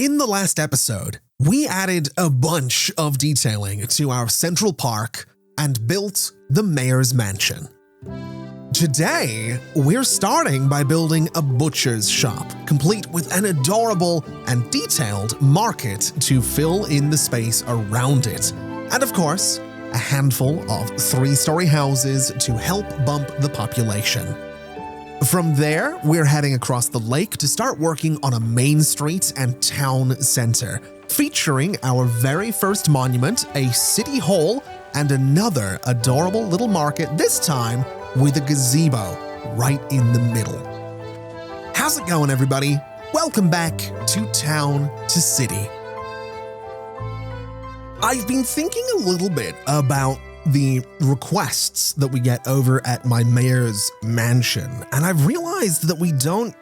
In the last episode, we added a bunch of detailing to our central park and built the mayor's mansion. Today, we're starting by building a butcher's shop, complete with an adorable and detailed market to fill in the space around it. And of course, a handful of 3-story houses to help bump the population. From there, we're heading across the lake to start working on a main street and town center, featuring our very first monument, a city hall, and another adorable little market, this time with a gazebo right in the middle. How's it going, everybody? Welcome back to Town to City. I've been thinking a little bit about the requests that we get over at my mayor's mansion, and I've realized that we don't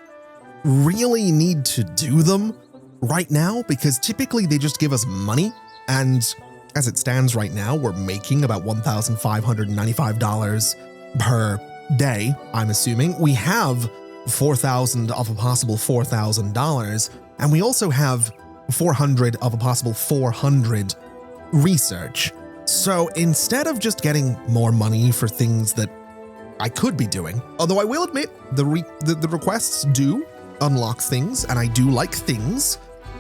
really need to do them right now because typically they just give us money, and as it stands right now, we're making about $1,595 per day, I'm assuming. We have $4,000 of a possible $4,000, and we also have $400 of a possible $400 research. So instead of just getting more money for things that I could be doing, although I will admit the requests do unlock things, and I do like things,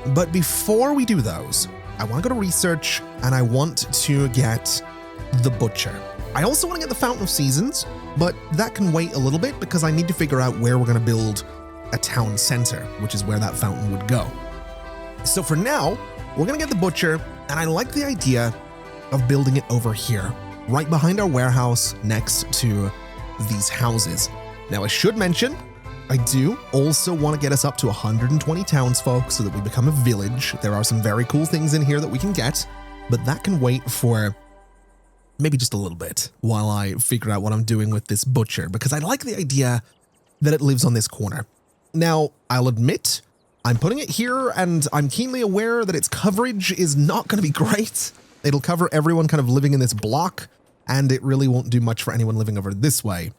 but before we do those, I want to go to research and I want to get the butcher. I also want to get the Fountain of Seasons, but that can wait a little bit because I need to figure out where we're going to build a town center, which is where that fountain would go. So for now, we're going to get the butcher, and I like the idea of building it over here, right behind our warehouse next to these houses. Now, I should mention, I do also want to get us up to 120 townsfolk so that we become a village. There are some very cool things in here that we can get, but that can wait for maybe just a little bit while I figure out what I'm doing with this butcher, because I like the idea that it lives on this corner. Now, I'll admit, I'm putting it here and I'm keenly aware that its coverage is not going to be great. It'll cover everyone kind of living in this block, and it really won't do much for anyone living over this way,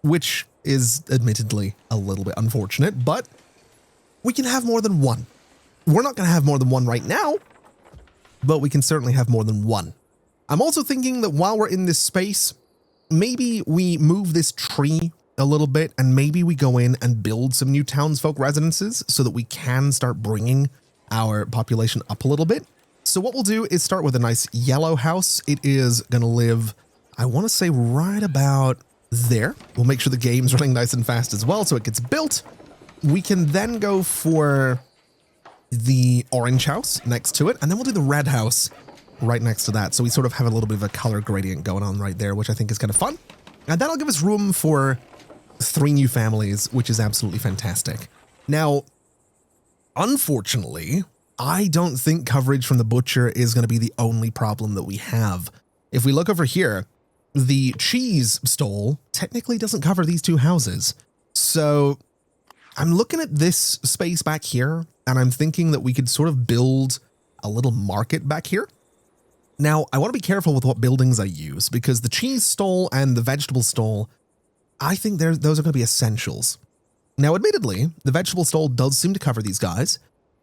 which is admittedly a little bit unfortunate, but we can have more than one. We're not going to have more than one right now, but we can certainly have more than one. I'm also thinking that while we're in this space, maybe we move this tree a little bit, and maybe we go in and build some new townsfolk residences so that we can start bringing our population up a little bit. So what we'll do is start with a nice yellow house. It is going to live, I want to say, right about there. We'll make sure the game's running nice and fast as well so it gets built. We can then go for the orange house next to it, and then we'll do the red house right next to that. So we sort of have a little bit of a color gradient going on right there, which I think is kind of fun. And that'll give us room for 3 new families, which is absolutely fantastic. Now, unfortunately, I don't think coverage from the butcher is going to be the only problem that we have. If we look over here, the cheese stall technically doesn't cover these 2 houses. So I'm looking at this space back here, and I'm thinking that we could sort of build a little market back here. Now, I want to be careful with what buildings I use, because the cheese stall and the vegetable stall, I think those are going to be essentials. Now, admittedly, the vegetable stall does seem to cover these guys,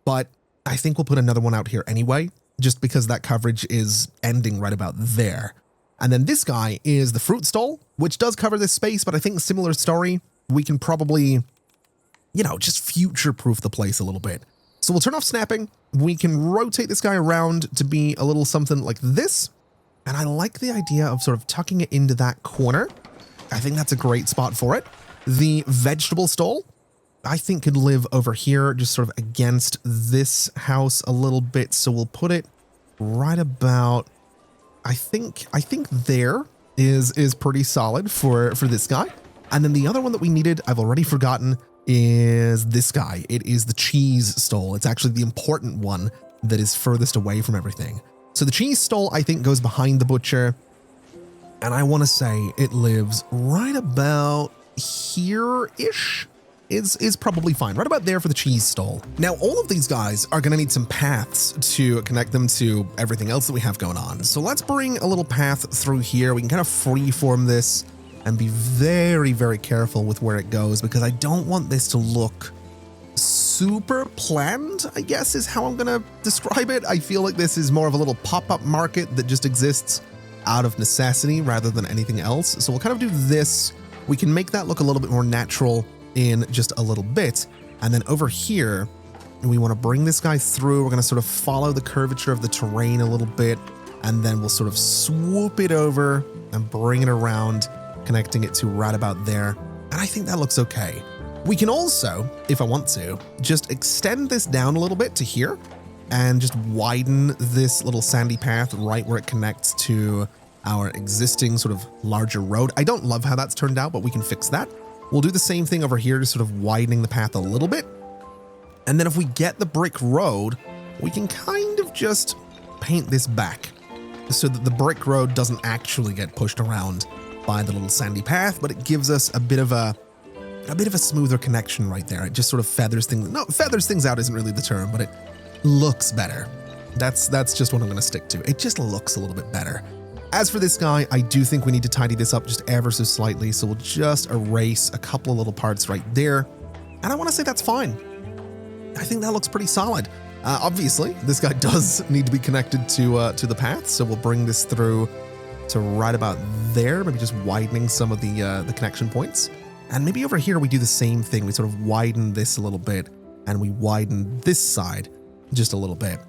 but I think we'll put another one out here anyway, just because that coverage is ending right about there. And then this guy is the fruit stall, which does cover this space, but I think similar story. We can probably, just future-proof the place a little bit. So we'll turn off snapping. We can rotate this guy around to be a little something like this. And I like the idea of sort of tucking it into that corner. I think that's a great spot for it. The vegetable stall, I think, could live over here, just sort of against this house a little bit. So we'll put it right about, I think there is pretty solid for this guy. And then the other one that we needed, I've already forgotten, is this guy. It is the cheese stall. It's actually the important one that is furthest away from everything. So the cheese stall, I think, goes behind the butcher. And I want to say it lives right about here-ish. Is probably fine. Right about there for the cheese stall. Now, all of these guys are going to need some paths to connect them to everything else that we have going on. So let's bring a little path through here. We can kind of freeform this and be very, very careful with where it goes, because I don't want this to look super planned, I guess is how I'm going to describe it. I feel like this is more of a little pop-up market that just exists out of necessity rather than anything else. So we'll kind of do this. We can make that look a little bit more natural in just a little bit. And then over here, we want to bring this guy through. We're going to sort of follow the curvature of the terrain a little bit, and then we'll sort of swoop it over and bring it around, connecting it to right about there. And I think that looks okay. We can also, if I want to, just extend this down a little bit to here and just widen this little sandy path right where it connects to our existing sort of larger road. I don't love how that's turned out, but we can fix that. We'll do the same thing over here, just sort of widening the path a little bit. And then if we get the brick road, we can kind of just paint this back so that the brick road doesn't actually get pushed around by the little sandy path, but it gives us a bit of a smoother connection right there. It just sort of feathers things out isn't really the term, but it looks better. That's just what I'm going to stick to. It just looks a little bit better. As for this guy, I do think we need to tidy this up just ever so slightly. So we'll just erase a couple of little parts right there. And I want to say that's fine. I think that looks pretty solid. Obviously, this guy does need to be connected to the path. So we'll bring this through to right about there, maybe just widening some of the connection points. And maybe over here, we do the same thing. We sort of widen this a little bit and we widen this side just a little bit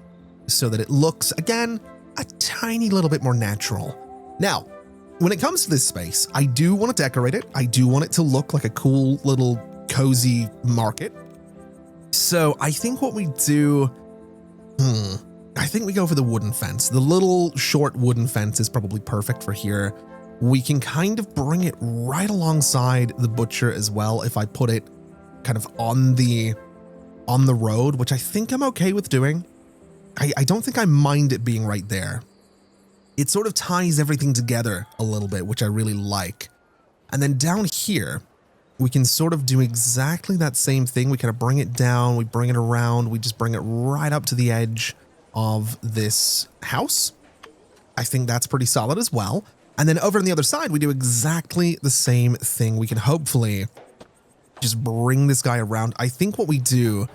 so that it looks, again, a tiny little bit more natural. Now, when it comes to this space, I do want to decorate it. I do want it to look like a cool little cozy market. So I think what we do, I think we go for the wooden fence. The little short wooden fence is probably perfect for here. We can kind of bring it right alongside the butcher as well if I put it kind of on the road, which I think I'm okay with doing. I don't think I mind it being right there. It sort of ties everything together a little bit, which I really like. And then down here, we can sort of do exactly that same thing. We kind of bring it down, we bring it around, we just bring it right up to the edge of this house. I think that's pretty solid as well. And then over on the other side, we do exactly the same thing. We can hopefully just bring this guy around. I think what we do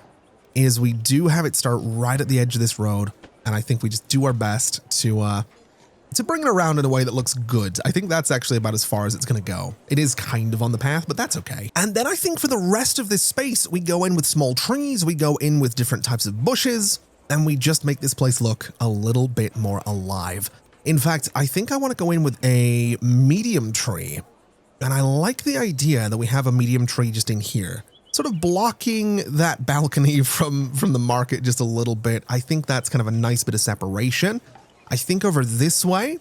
is we do have it start right at the edge of this road. And I think we just do our best to bring it around in a way that looks good. I think that's actually about as far as it's going to go. It is kind of on the path, but that's okay. And then I think for the rest of this space, we go in with small trees, we go in with different types of bushes, and we just make this place look a little bit more alive. In fact, I think I want to go in with a medium tree. And I like the idea that we have a medium tree just in here, sort of blocking that balcony from the market just a little bit. I think that's kind of a nice bit of separation. I think over this way,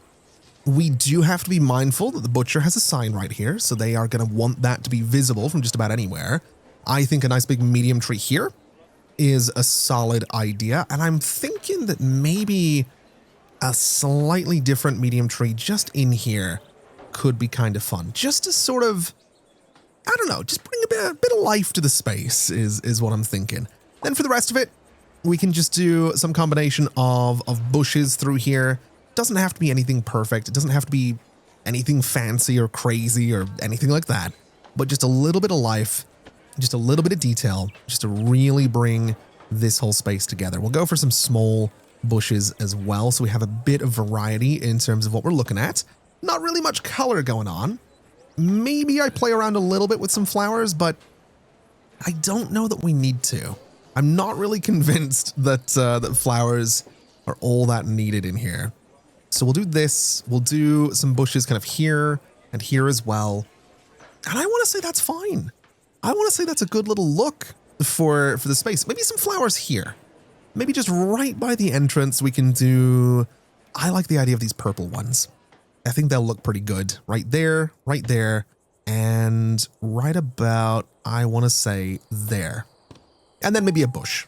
we do have to be mindful that the butcher has a sign right here, so they are going to want that to be visible from just about anywhere. I think a nice big medium tree here is a solid idea, and I'm thinking that maybe a slightly different medium tree just in here could be kind of fun. Just to sort of, I don't know, just bring a bit of life to the space is what I'm thinking. Then for the rest of it, we can just do some combination of bushes through here. Doesn't have to be anything perfect. It doesn't have to be anything fancy or crazy or anything like that, but just a little bit of life, just a little bit of detail, just to really bring this whole space together. We'll go for some small bushes as well, so we have a bit of variety in terms of what we're looking at. Not really much color going on. Maybe I play around a little bit with some flowers, but I don't know that we need to. I'm not really convinced that that flowers are all that needed in here. So we'll do this. We'll do some bushes kind of here and here as well. And I want to say that's fine. I want to say that's a good little look for the space. Maybe some flowers here. Maybe just right by the entrance we can do... I like the idea of these purple ones. I think they'll look pretty good. Right there, and right about, I want to say, there. And then maybe a bush.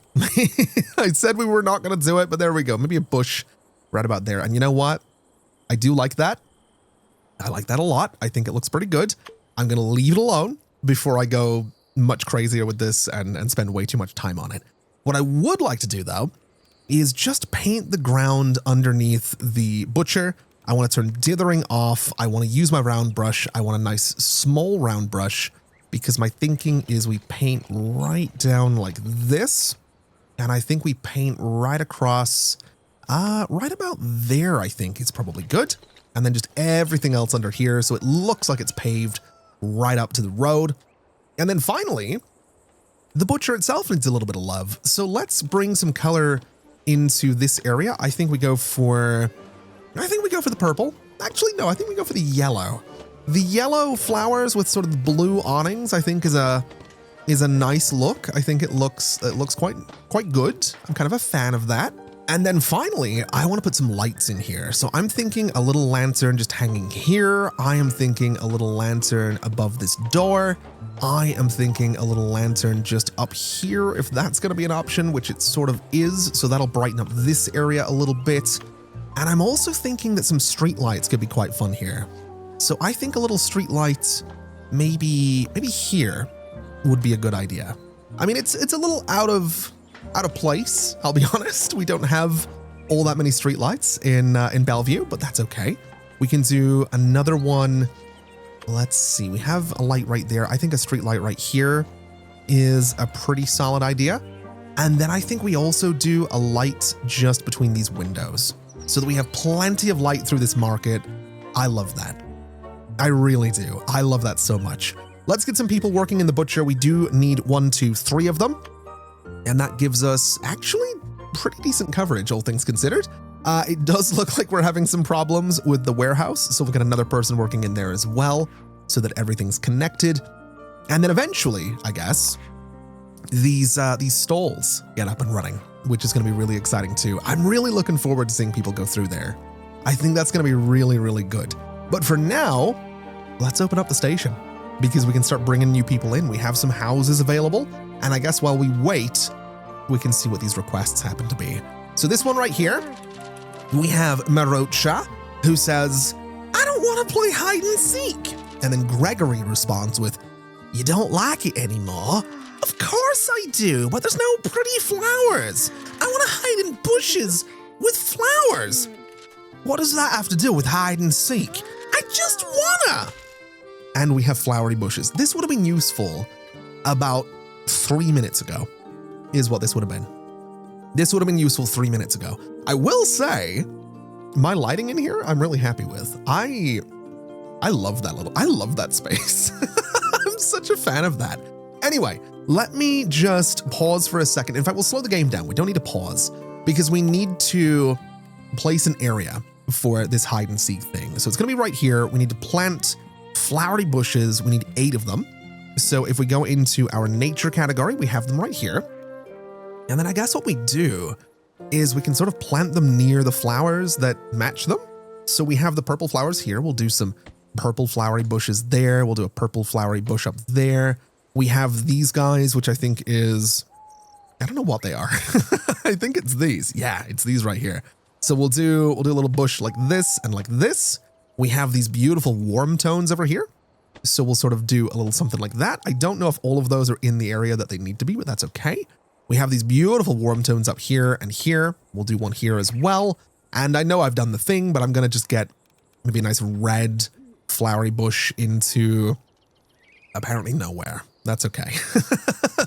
I said we were not going to do it, but there we go. Maybe a bush right about there. And you know what? I do like that. I like that a lot. I think it looks pretty good. I'm going to leave it alone before I go much crazier with this and spend way too much time on it. What I would like to do, though, is just paint the ground underneath the butcher. I want to turn dithering off. I want to use my round brush. I want a nice small round brush because my thinking is we paint right down like this. And I think we paint right across, right about there, I think is probably good. And then just everything else under here, so it looks like it's paved right up to the road. And then finally, the butcher itself needs a little bit of love. So let's bring some color into this area. I think we go for the purple. Actually, no, I think we go for the yellow. The yellow flowers with sort of the blue awnings, I think is a nice look. I think it looks quite good. I'm kind of a fan of that. And then finally, I want to put some lights in here. So I'm thinking a little lantern just hanging here. I am thinking a little lantern above this door. I am thinking a little lantern just up here, if that's going to be an option, which it sort of is. So that'll brighten up this area a little bit. And I'm also thinking that some street lights could be quite fun here. So I think a little street light, maybe here would be a good idea. I mean, it's a little out of place, I'll be honest. We don't have all that many streetlights in Bellevue, but that's okay. We can do another one. Let's see, we have a light right there. I think a street light right here is a pretty solid idea. And then I think we also do a light just between these windows so that we have plenty of light through this market. I love that. I really do. I love that so much. Let's get some people working in the butcher. We do need 1, 2, 3 of them. And that gives us actually pretty decent coverage, all things considered. It does look like we're having some problems with the warehouse, so we'll get another person working in there as well so that everything's connected. And then eventually, I guess, these stalls get up and running, which is going to be really exciting too. I'm really looking forward to seeing people go through there. I think that's going to be really, really good. But for now, let's open up the station because we can start bringing new people in. We have some houses available. And I guess while we wait, we can see what these requests happen to be. So this one right here, we have Marocha, who says, I don't want to play hide and seek. And then Gregory responds with, you don't like it anymore? Of course I do, but there's no pretty flowers. I want to hide in bushes with flowers. What does that have to do with hide and seek? I just wanna. And we have flowery bushes. This would have been useful about 3 minutes ago, is what this would have been. This would have been useful 3 minutes ago. I will say, my lighting in here, I'm really happy with. I love that space. I'm such a fan of that. Anyway, let me just pause for a second. In fact, we'll slow the game down. We don't need to pause because we need to place an area for this hide and seek thing. So it's going to be right here. We need to plant flowery bushes. We need 8 of them. So if we go into our nature category, we have them right here. And then I guess what we do is we can sort of plant them near the flowers that match them. So we have the purple flowers here. We'll do some purple flowery bushes there. We'll do a purple flowery bush up there. We have these guys, which I think is, I don't know what they are. I think it's these. Yeah, it's these right here. So we'll do a little bush like this and like this. We have these beautiful warm tones over here. So we'll sort of do a little something like that. I don't know if all of those are in the area that they need to be, but that's okay. We have these beautiful warm tones up here and here. We'll do one here as well. And I know I've done the thing, but I'm going to just get maybe a nice red flowery bush into apparently nowhere. That's okay.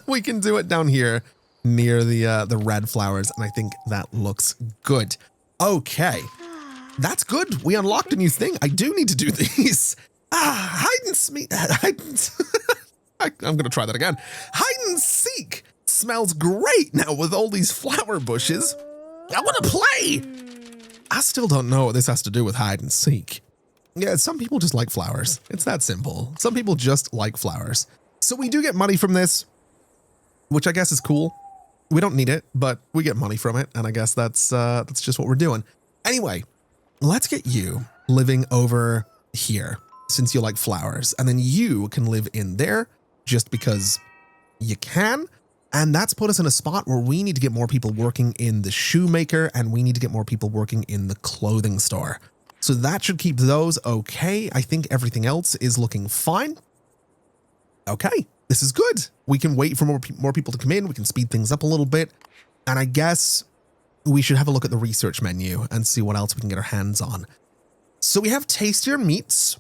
We can do it down here near the red flowers. And I think that looks good. Okay. That's good. We unlocked a new thing. I do need to do these. Hide and seek. I'm going to try that again. Hide and seek smells great now with all these flower bushes. I want to play. I still don't know what this has to do with hide and seek. Yeah, some people just like flowers. It's that simple. Some people just like flowers. So we do get money from this, which I guess is cool. We don't need it, but we get money from it. And I guess that's just what we're doing. Anyway, let's get you living over here since you like flowers. And then you can live in there just because you can. And that's put us in a spot where we need to get more people working in the shoemaker and we need to get more people working in the clothing store. So that should keep those okay. I think everything else is looking fine. Okay, this is good. We can wait for more people to come in. We can speed things up a little bit. And I guess we should have a look at the research menu and see what else we can get our hands on. So we have tastier meats.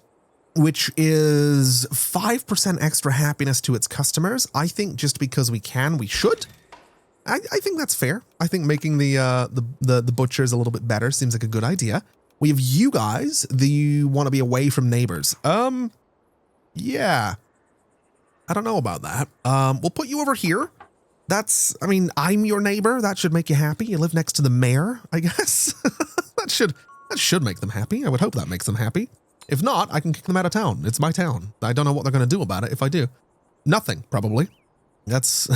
which is 5% extra happiness to its customers. I think just because we can, we should. I think that's fair. I think making the butchers a little bit better seems like a good idea. We have you guys. You want to be away from neighbors. Yeah. I don't know about that. We'll put you over here. That's, I mean, I'm your neighbor. That should make you happy. You live next to the mayor, I guess. That should make them happy. I would hope that makes them happy. If not, I can kick them out of town. It's my town. I don't know what they're going to do about it if I do. Nothing, probably. That's,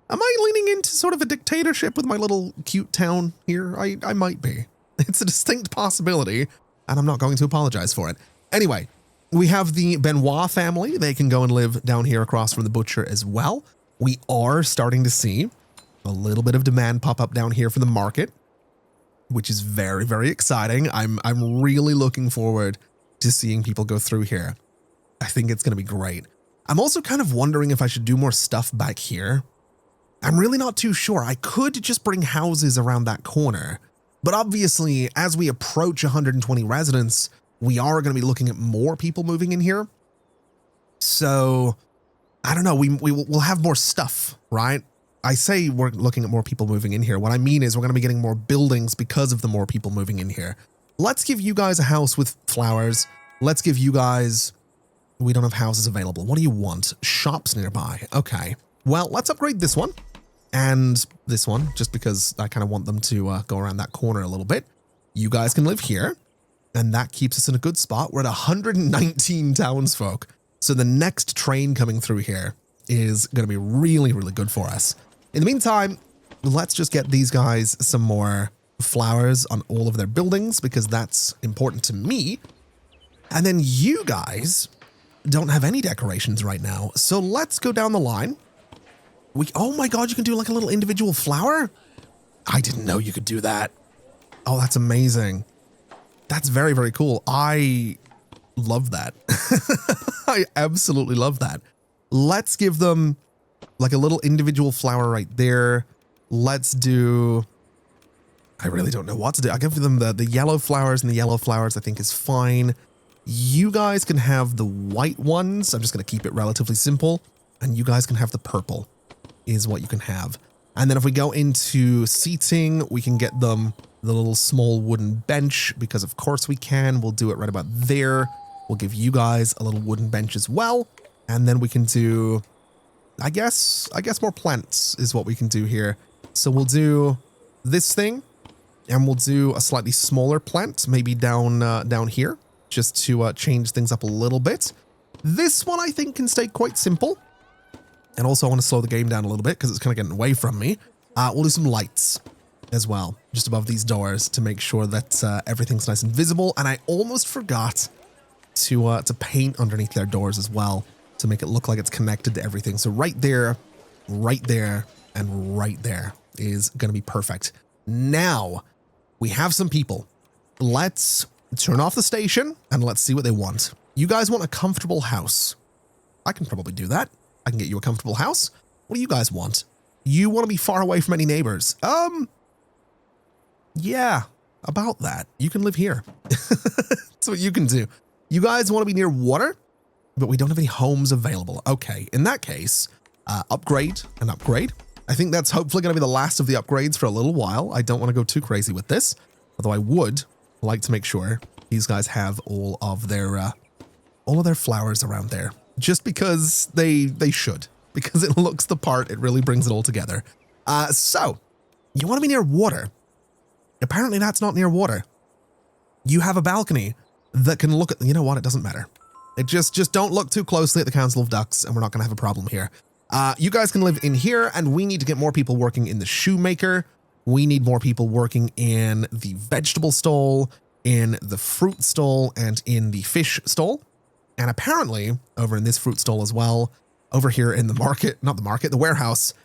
am I leaning into sort of a dictatorship with my little cute town here? I might be. It's a distinct possibility, and I'm not going to apologize for it. Anyway, we have the Benoit family. They can go and live down here across from the butcher as well. We are starting to see a little bit of demand pop up down here for the market, which is very, very exciting. I'm really looking forward to seeing people go through here. I think it's going to be great. I'm also kind of wondering if I should do more stuff back here. I'm really not too sure. I could just bring houses around that corner, but obviously as we approach 120 residents, we are going to be looking at more people moving in here. So I don't know. We'll have more stuff, right? I say we're looking at more people moving in here. What I mean is we're going to be getting more buildings because of the more people moving in here. Let's give you guys a house with flowers. Let's give you guys, we don't have houses available. What do you want? Shops nearby. Okay. Well, let's upgrade this one and this one just because I kind of want them to go around that corner a little bit. You guys can live here and that keeps us in a good spot. We're at 119 townsfolk. So the next train coming through here is going to be really, really good for us. In the meantime, let's just get these guys some more flowers on all of their buildings because that's important to me. And then you guys don't have any decorations right now. So let's go down the line. Oh my God, you can do like a little individual flower? I didn't know you could do that. Oh, that's amazing. That's very, very cool. I love that. I absolutely love that. Let's give them like a little individual flower right there. Let's do, I really don't know what to do. I'll give them the yellow flowers, and the yellow flowers I think is fine. You guys can have the white ones. I'm just going to keep it relatively simple. And you guys can have the purple is what you can have. And then if we go into seating, we can get them the little small wooden bench because of course we can. We'll do it right about there. We'll give you guys a little wooden bench as well. And then we can do, I guess more plants is what we can do here. So we'll do this thing and we'll do a slightly smaller plant, maybe down here, just to change things up a little bit. This one I think can stay quite simple. And also I want to slow the game down a little bit because it's kind of getting away from me. We'll do some lights as well, just above these doors to make sure that everything's nice and visible. And I almost forgot to paint underneath their doors as well to make it look like it's connected to everything. So right there, and right there is going to be perfect. Now we have some people. Let's turn off the station and let's see what they want. You guys want a comfortable house. I can probably do that. I can get you a comfortable house. What do you guys want? You want to be far away from any neighbors. Yeah, about that. You can live here. That's what you can do. You guys want to be near water, but we don't have any homes available. Okay, in that case, upgrade and upgrade. I think that's hopefully going to be the last of the upgrades for a little while. I don't want to go too crazy with this, although I would like to make sure these guys have all of their flowers around there, just because they should, because it looks the part. It really brings it all together. So you want to be near water. Apparently that's not near water. You have a balcony that can look at, you know what? It doesn't matter. It just don't look too closely at the Council of Ducks and we're not going to have a problem here. You guys can live in here and we need to get more people working in the shoemaker. We need more people working in the vegetable stall, in the fruit stall, and in the fish stall. And apparently over in this fruit stall as well, over here in the market, not the market, the warehouse,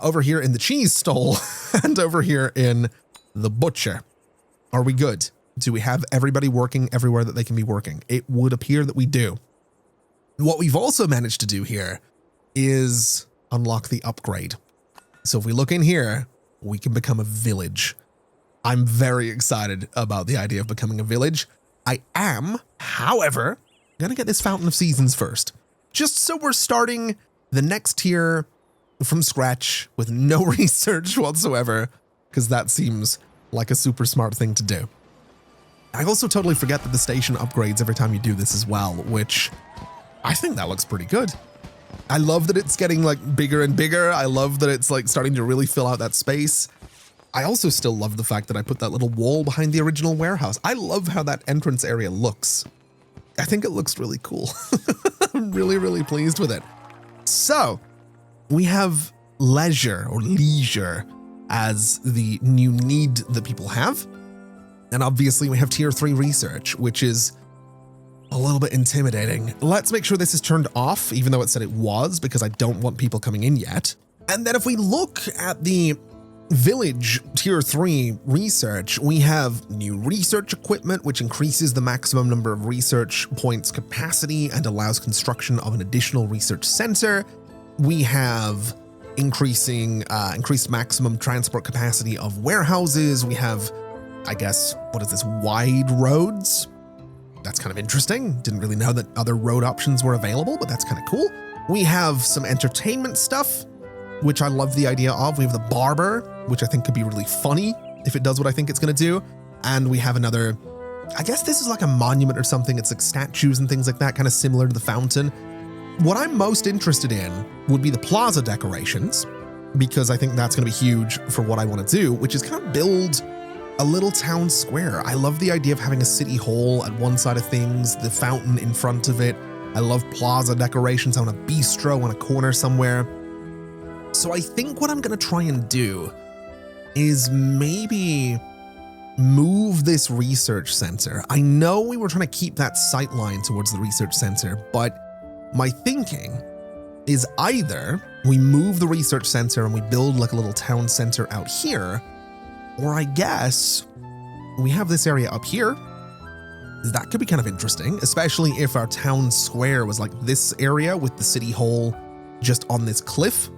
over here in the cheese stall, and over here in the butcher. Are we good? Do we have everybody working everywhere that they can be working? It would appear that we do. What we've also managed to do here is unlock the upgrade. So if we look in here, we can become a village. I'm very excited about the idea of becoming a village. I am, however, gonna get this Fountain of Seasons first, just so we're starting the next tier from scratch with no research whatsoever, because that seems like a super smart thing to do. I also totally forget that the station upgrades every time you do this as well, which I think that looks pretty good. I love that it's getting like bigger and bigger. I love that it's like starting to really fill out that space. I also still love the fact that I put that little wall behind the original warehouse. I love how that entrance area looks. I think it looks really cool. I'm really, really pleased with it. So we have leisure or leisure as the new need that people have. And obviously we have tier 3 research, which is a little bit intimidating. Let's make sure this is turned off, even though it said it was, because I don't want people coming in yet. And then if we look at the village tier 3 research, we have new research equipment, which increases the maximum number of research points capacity and allows construction of an additional research center. We have increased maximum transport capacity of warehouses. We have, I guess, what is this, wide roads? That's kind of interesting. Didn't really know that other road options were available, but that's kind of cool. We have some entertainment stuff, which I love the idea of. We have the barber, which I think could be really funny if it does what I think it's going to do. And we have another, I guess this is like a monument or something. It's like statues and things like that, kind of similar to the fountain. What I'm most interested in would be the plaza decorations, because I think that's going to be huge for what I want to do, which is kind of build a little town square. I love the idea of having a city hall at one side of things, the fountain in front of it. I love plaza decorations. I want a bistro on a corner somewhere. So I think what I'm going to try and do is maybe move this research center. I know we were trying to keep that sight line towards the research center, but my thinking is either we move the research center and we build like a little town center out here, or I guess we have this area up here. That could be kind of interesting, especially if our town square was like this area with the city hall just on this cliff,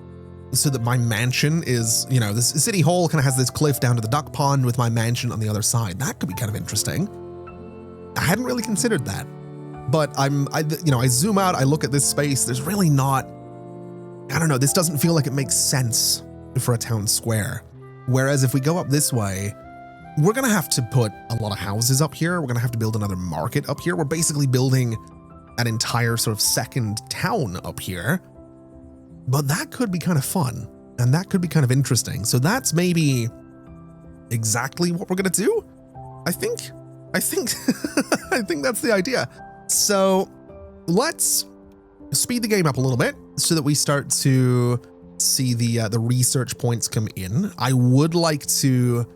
so that my mansion is, you know, this city hall kind of has this cliff down to the duck pond with my mansion on the other side. That could be kind of interesting. I hadn't really considered that, but I zoom out, I look at this space. There's really not, I don't know, this doesn't feel like it makes sense for a town square. Whereas if we go up this way, we're going to have to put a lot of houses up here. We're going to have to build another market up here. We're basically building an entire sort of second town up here. But that could be kind of fun, and that could be kind of interesting. So that's maybe exactly what we're going to do. I think I think that's the idea. So let's speed the game up a little bit so that we start to see the research points come in. I would like to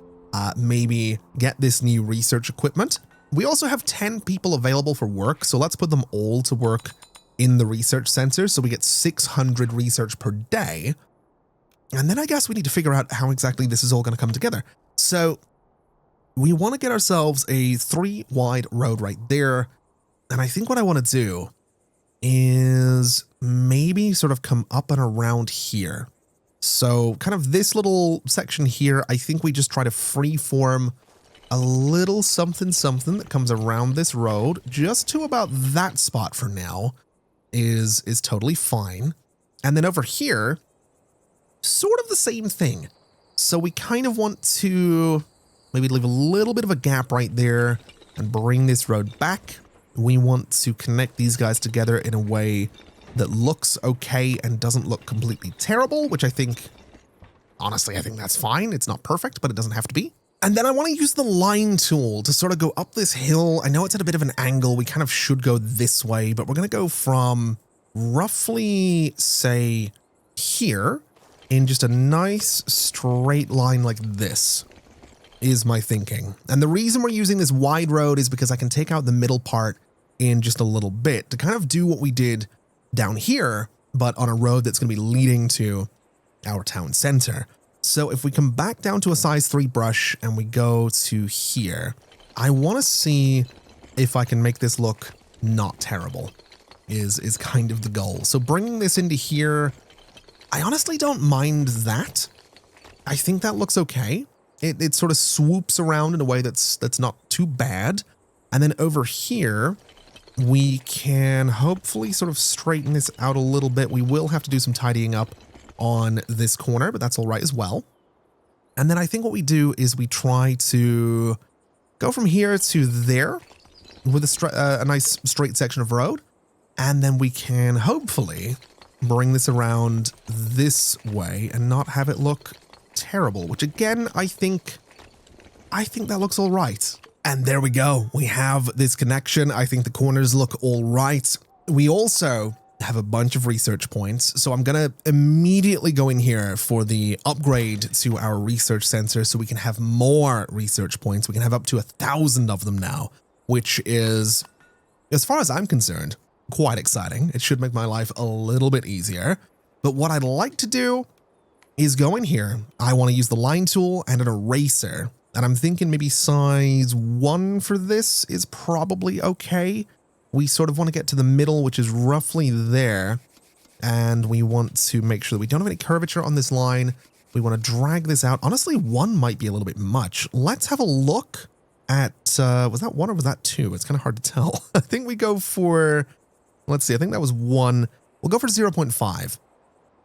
maybe get this new research equipment. We also have 10 people available for work, so let's put them all to work in the research center, so we get 600 research per day. And then I guess we need to figure out how exactly this is all going to come together. So we want to get ourselves a 3-wide road right there. And I think what I want to do is maybe sort of come up and around here. So kind of this little section here, I think we just try to freeform a little something that comes around this road just to about that spot for now is totally fine. And then over here, sort of the same thing. So we kind of want to maybe leave a little bit of a gap right there and bring this road back. We want to connect these guys together in a way that looks okay and doesn't look completely terrible, which I think, honestly, I think that's fine. It's not perfect, but it doesn't have to be. And then I want to use the line tool to sort of go up this hill. I know it's at a bit of an angle. We kind of should go this way, but we're going to go from roughly, say, here in just a nice straight line like this is my thinking. And the reason we're using this wide road is because I can take out the middle part in just a little bit to kind of do what we did down here, but on a road that's going to be leading to our town center. So if we come back down to a size 3 brush and we go to here, I want to see if I can make this look not terrible is kind of the goal. So bringing this into here, I honestly don't mind that. I think that looks okay. It sort of swoops around in a way that's not too bad. And then over here, we can hopefully sort of straighten this out a little bit. We will have to do some tidying up on this corner, but that's all right as well. And then I think what we do is we try to go from here to there with a nice straight section of road. And then we can hopefully bring this around this way and not have it look terrible, which again, I think that looks all right. And there we go. We have this connection. I think the corners look all right. We also have a bunch of research points. So I'm going to immediately go in here for the upgrade to our research center so we can have more research points. We can have up to 1,000 of them now, which is, as far as I'm concerned, quite exciting. It should make my life a little bit easier. But what I'd like to do is go in here. I want to use the line tool and an eraser. And I'm thinking maybe size 1 for this is probably okay. We sort of want to get to the middle, which is roughly there. And we want to make sure that we don't have any curvature on this line. We want to drag this out. Honestly, 1 might be a little bit much. Let's have a look at, was that 1 or was that 2? It's kind of hard to tell. I think we go for, let's see, I think that was 1. We'll go for 0.5.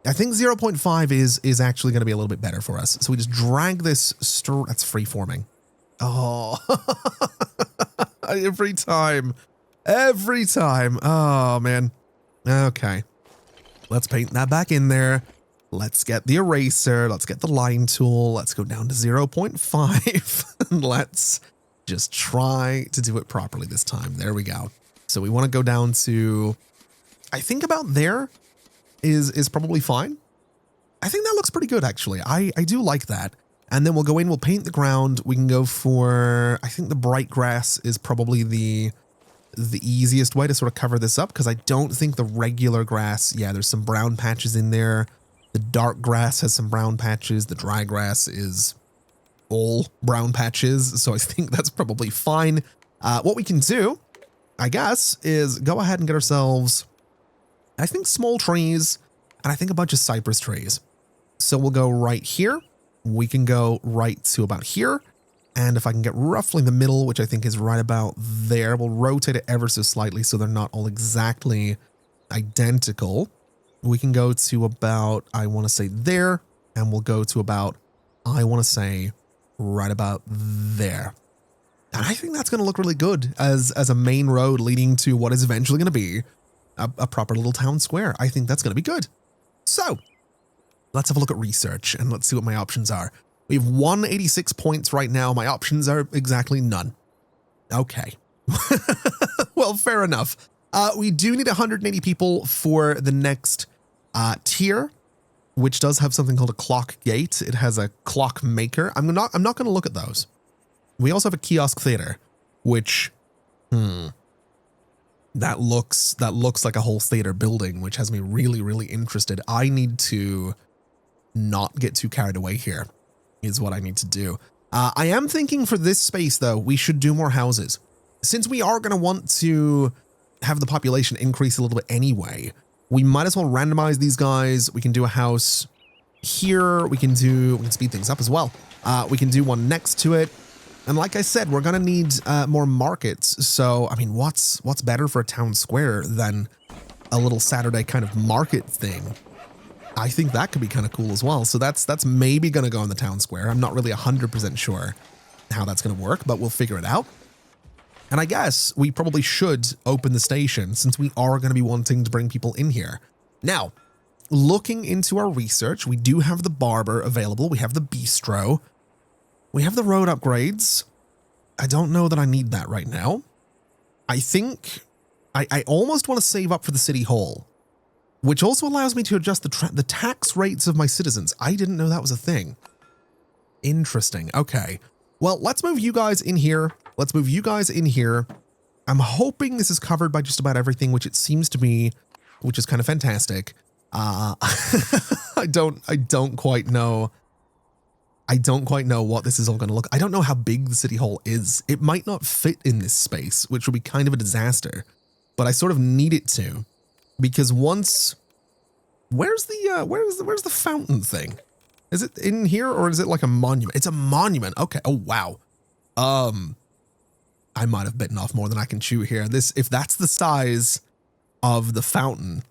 I think 0.5 is actually going to be a little bit better for us. So we just drag this, that's free-forming. Oh, every time. Oh, man. Okay. Let's paint that back in there. Let's get the eraser. Let's get the line tool. Let's go down to 0.5. And let's just try to do it properly this time. There we go. So we want to go down to, I think about there is probably fine. I think that looks pretty good, actually. I do like that. And then we'll go in, we'll paint the ground. We can go for, I think the bright grass is probably the easiest way to sort of cover this up, because I don't think the regular grass, yeah, there's some brown patches in there. The dark grass has some brown patches. The dry grass is all brown patches. So I think that's probably fine. What we can do, I guess, is go ahead and get ourselves, I think, small trees, and I think a bunch of cypress trees. So we'll go right here. We can go right to about here. And if I can get roughly the middle, which I think is right about there, we'll rotate it ever so slightly so they're not all exactly identical. We can go to about, I want to say there, and we'll go to about, I want to say right about there. And I think that's going to look really good as a main road leading to what is eventually going to be a proper little town square. I think that's going to be good. So let's have a look at research and let's see what my options are. We have 186 points right now. My options are exactly none. Okay. Well, fair enough. We do need 180 people for the next tier, which does have something called a clock gate. It has a clock maker. I'm not going to look at those. We also have a kiosk theater, which, that looks like a whole theater building, which has me really, really interested. I need to not get too carried away here, is what I need to do. I am thinking for this space, though, we should do more houses. Since we are going to want to have the population increase a little bit anyway, we might as well randomize these guys. We can do a house here. We can speed things up as well. We can do one next to it. And like I said, we're going to need more markets. So, I mean, what's better for a town square than a little Saturday kind of market thing? I think that could be kind of cool as well. So that's maybe going to go in the town square. I'm not really 100% sure how that's going to work, but we'll figure it out. And I guess we probably should open the station since we are going to be wanting to bring people in here. Now, looking into our research, we do have the barber available. We have the bistro. We have the road upgrades. I don't know that I need that right now. I think I almost want to save up for the city hall, which also allows me to adjust the tax rates of my citizens. I didn't know that was a thing. Interesting. Okay. Well, let's move you guys in here. Let's move you guys in here. I'm hoping this is covered by just about everything, which it seems to be, which is kind of fantastic. I don't quite know. I don't quite know what this is all going to look. I don't know how big the city hall is. It might not fit in this space, which would be kind of a disaster, but I sort of need it to, because once, where's the fountain thing? Is it in here or is it like a monument? It's a monument. Okay. Oh, wow. I might have bitten off more than I can chew here. If that's the size of the fountain,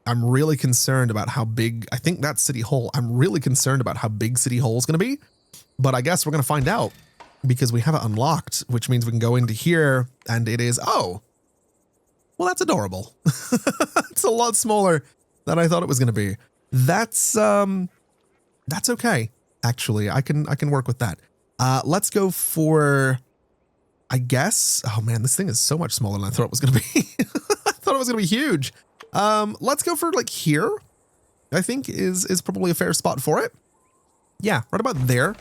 I'm really concerned about how big, I think that's City Hall. I'm really concerned about how big City Hall is going to be, but I guess we're going to find out because we have it unlocked, which means we can go into here and it is, oh, well, that's adorable. It's a lot smaller than I thought it was going to be. That's okay. Actually, I can work with that. Let's go for, I guess, oh man, this thing is so much smaller than I thought it was going to be. I thought it was going to be huge. Let's go for like here, I think is probably a fair spot for it. Yeah, right about there.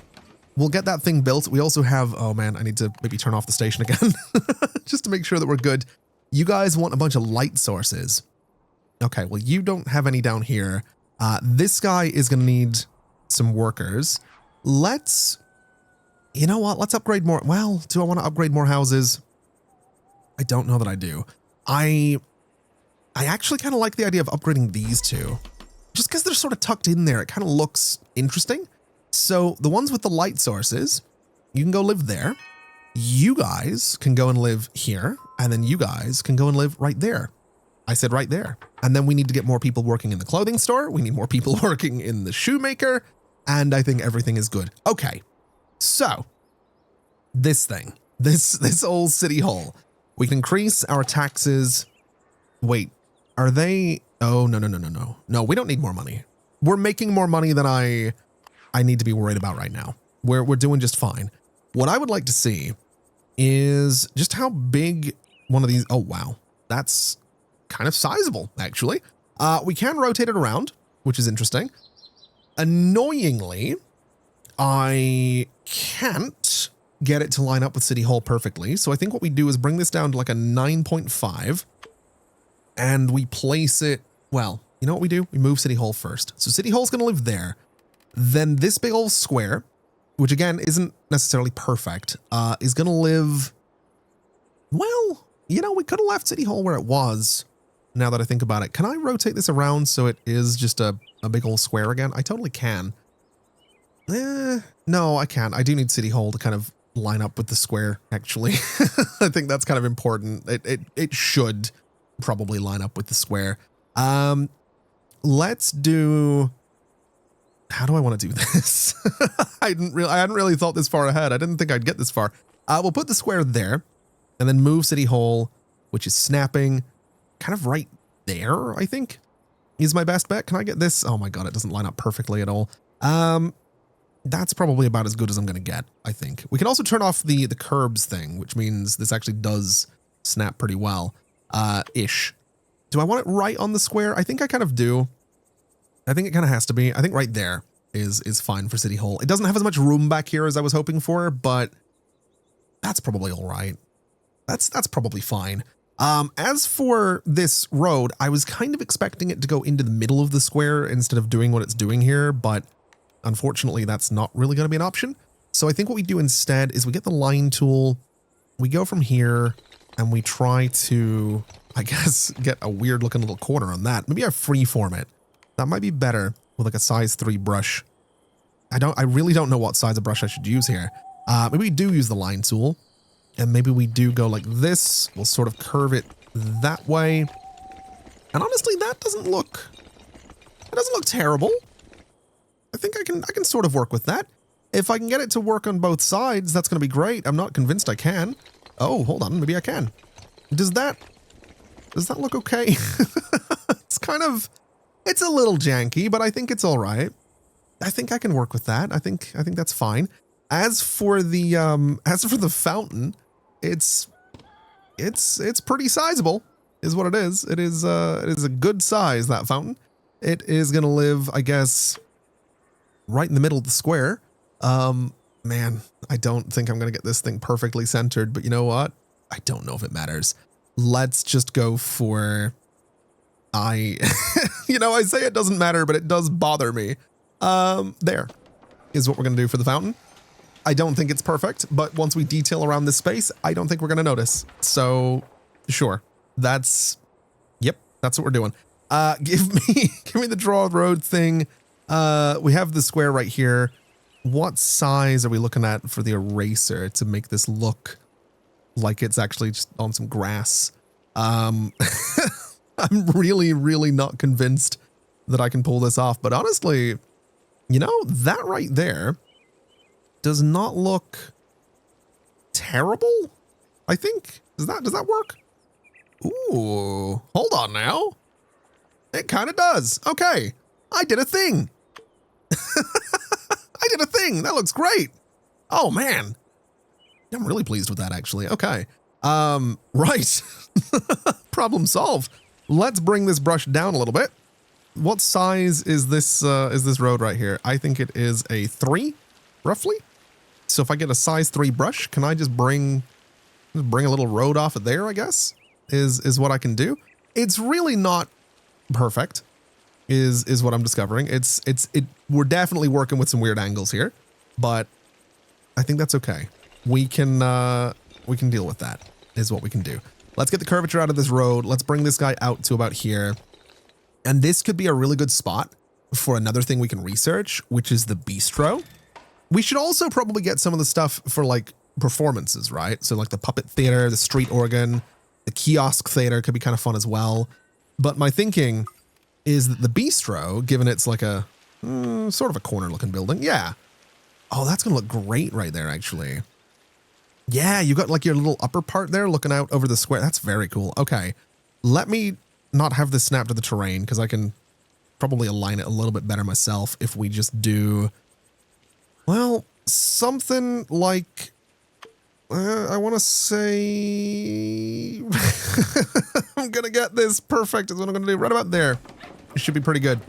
We'll get that thing built. We also have, oh man, I need to maybe turn off the station again just to make sure that we're good. You guys want a bunch of light sources. Okay, well, you don't have any down here. This guy is going to need some workers. You know what? Let's upgrade more. Well, do I want to upgrade more houses? I don't know that I do. I actually kind of like the idea of upgrading these two. Just because they're sort of tucked in there, it kind of looks interesting. So the ones with the light sources, you can go live there. You guys can go and live here. And then you guys can go and live right there. I said right there. And then we need to get more people working in the clothing store. We need more people working in the shoemaker. And I think everything is good. Okay. So this thing, this old City Hall, we can increase our taxes. Wait, are they? Oh, no. No, we don't need more money. We're making more money than I need to be worried about right now. We're doing just fine. What I would like to see is just how big one of these. Oh, wow. That's kind of sizable, actually. We can rotate it around, which is interesting. Annoyingly, I can't get it to line up with City Hall perfectly. So I think what we do is bring this down to like a 9.5 and we place it. Well, you know what we do? We move City Hall first. So City Hall's going to live there. Then this big old square, which again isn't necessarily perfect, is going to live. Well, you know, we could have left City Hall where it was. Now that I think about it, can I rotate this around so it is just a big old square again? I totally can. No, I can't. I do need City Hall to kind of line up with the square, actually. I think that's kind of important. It should probably line up with the square. Let's do... How do I want to do this? I hadn't really thought this far ahead. I didn't think I'd get this far. We'll put the square there and then move City Hall, which is snapping kind of right there, I think is my best bet. Can I get this? Oh my God, it doesn't line up perfectly at all. That's probably about as good as I'm going to get, I think. We can also turn off the curbs thing, which means this actually does snap pretty well, ish. Do I want it right on the square? I think I kind of do. I think it kind of has to be. I think right there is fine for City Hall. It doesn't have as much room back here as I was hoping for, but that's probably all right. That's probably fine. As for this road, I was kind of expecting it to go into the middle of the square instead of doing what it's doing here, but unfortunately that's not really going to be an option. So I think what we do instead is we get the line tool, we go from here and we try to, I guess, get a weird looking little corner on that. Maybe I freeform it. That might be better with like a size 3 brush. I really don't know what size of brush I should use here. Maybe we do use the line tool and maybe we do go like this. We'll sort of curve it that way. And honestly, that doesn't look terrible. I think I can sort of work with that. If I can get it to work on both sides, that's going to be great. I'm not convinced I can. Oh, hold on. Maybe I can. Does that look okay? It's a little janky, but I think it's all right. I think I can work with that. I think that's fine. As for the fountain, it's pretty sizable, is what it is. It is a good size, that fountain. It is gonna live, I guess, right in the middle of the square. Man, I don't think I'm gonna get this thing perfectly centered, but you know what? I don't know if it matters. Let's just go for... I say it doesn't matter, but it does bother me. There is what we're going to do for the fountain. I don't think it's perfect, but once we detail around this space, I don't think we're going to notice. So sure, that's what we're doing. Give me the draw road thing. We have the square right here. What size are we looking at for the eraser to make this look like it's actually just on some grass. I'm really, really not convinced that I can pull this off. But honestly, you know, that right there does not look terrible, I think. Does that work? Ooh, hold on now. It kind of does. Okay, I did a thing. I did a thing. That looks great. Oh, man. I'm really pleased with that, actually. Okay. Right. Problem solved. Let's bring this brush down a little bit. What size is this road right here? I think it is a 3, roughly. So if I get a size 3 brush, can I just bring a little road off of there, I guess, is what I can do. It's really not perfect, is what I'm discovering. We're definitely working with some weird angles here, but I think that's okay. We can deal with that, is what we can do. Let's get the curvature out of this road. Let's bring this guy out to about here. And this could be a really good spot for another thing we can research, which is the bistro. We should also probably get some of the stuff for like performances, right? So like the puppet theater, the street organ, the kiosk theater could be kind of fun as well. But my thinking is that the bistro, given it's like a sort of a corner looking building. Yeah. Oh, that's going to look great right there, actually. Yeah, you got like your little upper part there looking out over the square. That's very cool. Okay. Let me not have this snap to the terrain because I can probably align it a little bit better myself if we just do, well, something like, I want to say, I'm going to get this perfect is what I'm going to do right about there. It should be pretty good.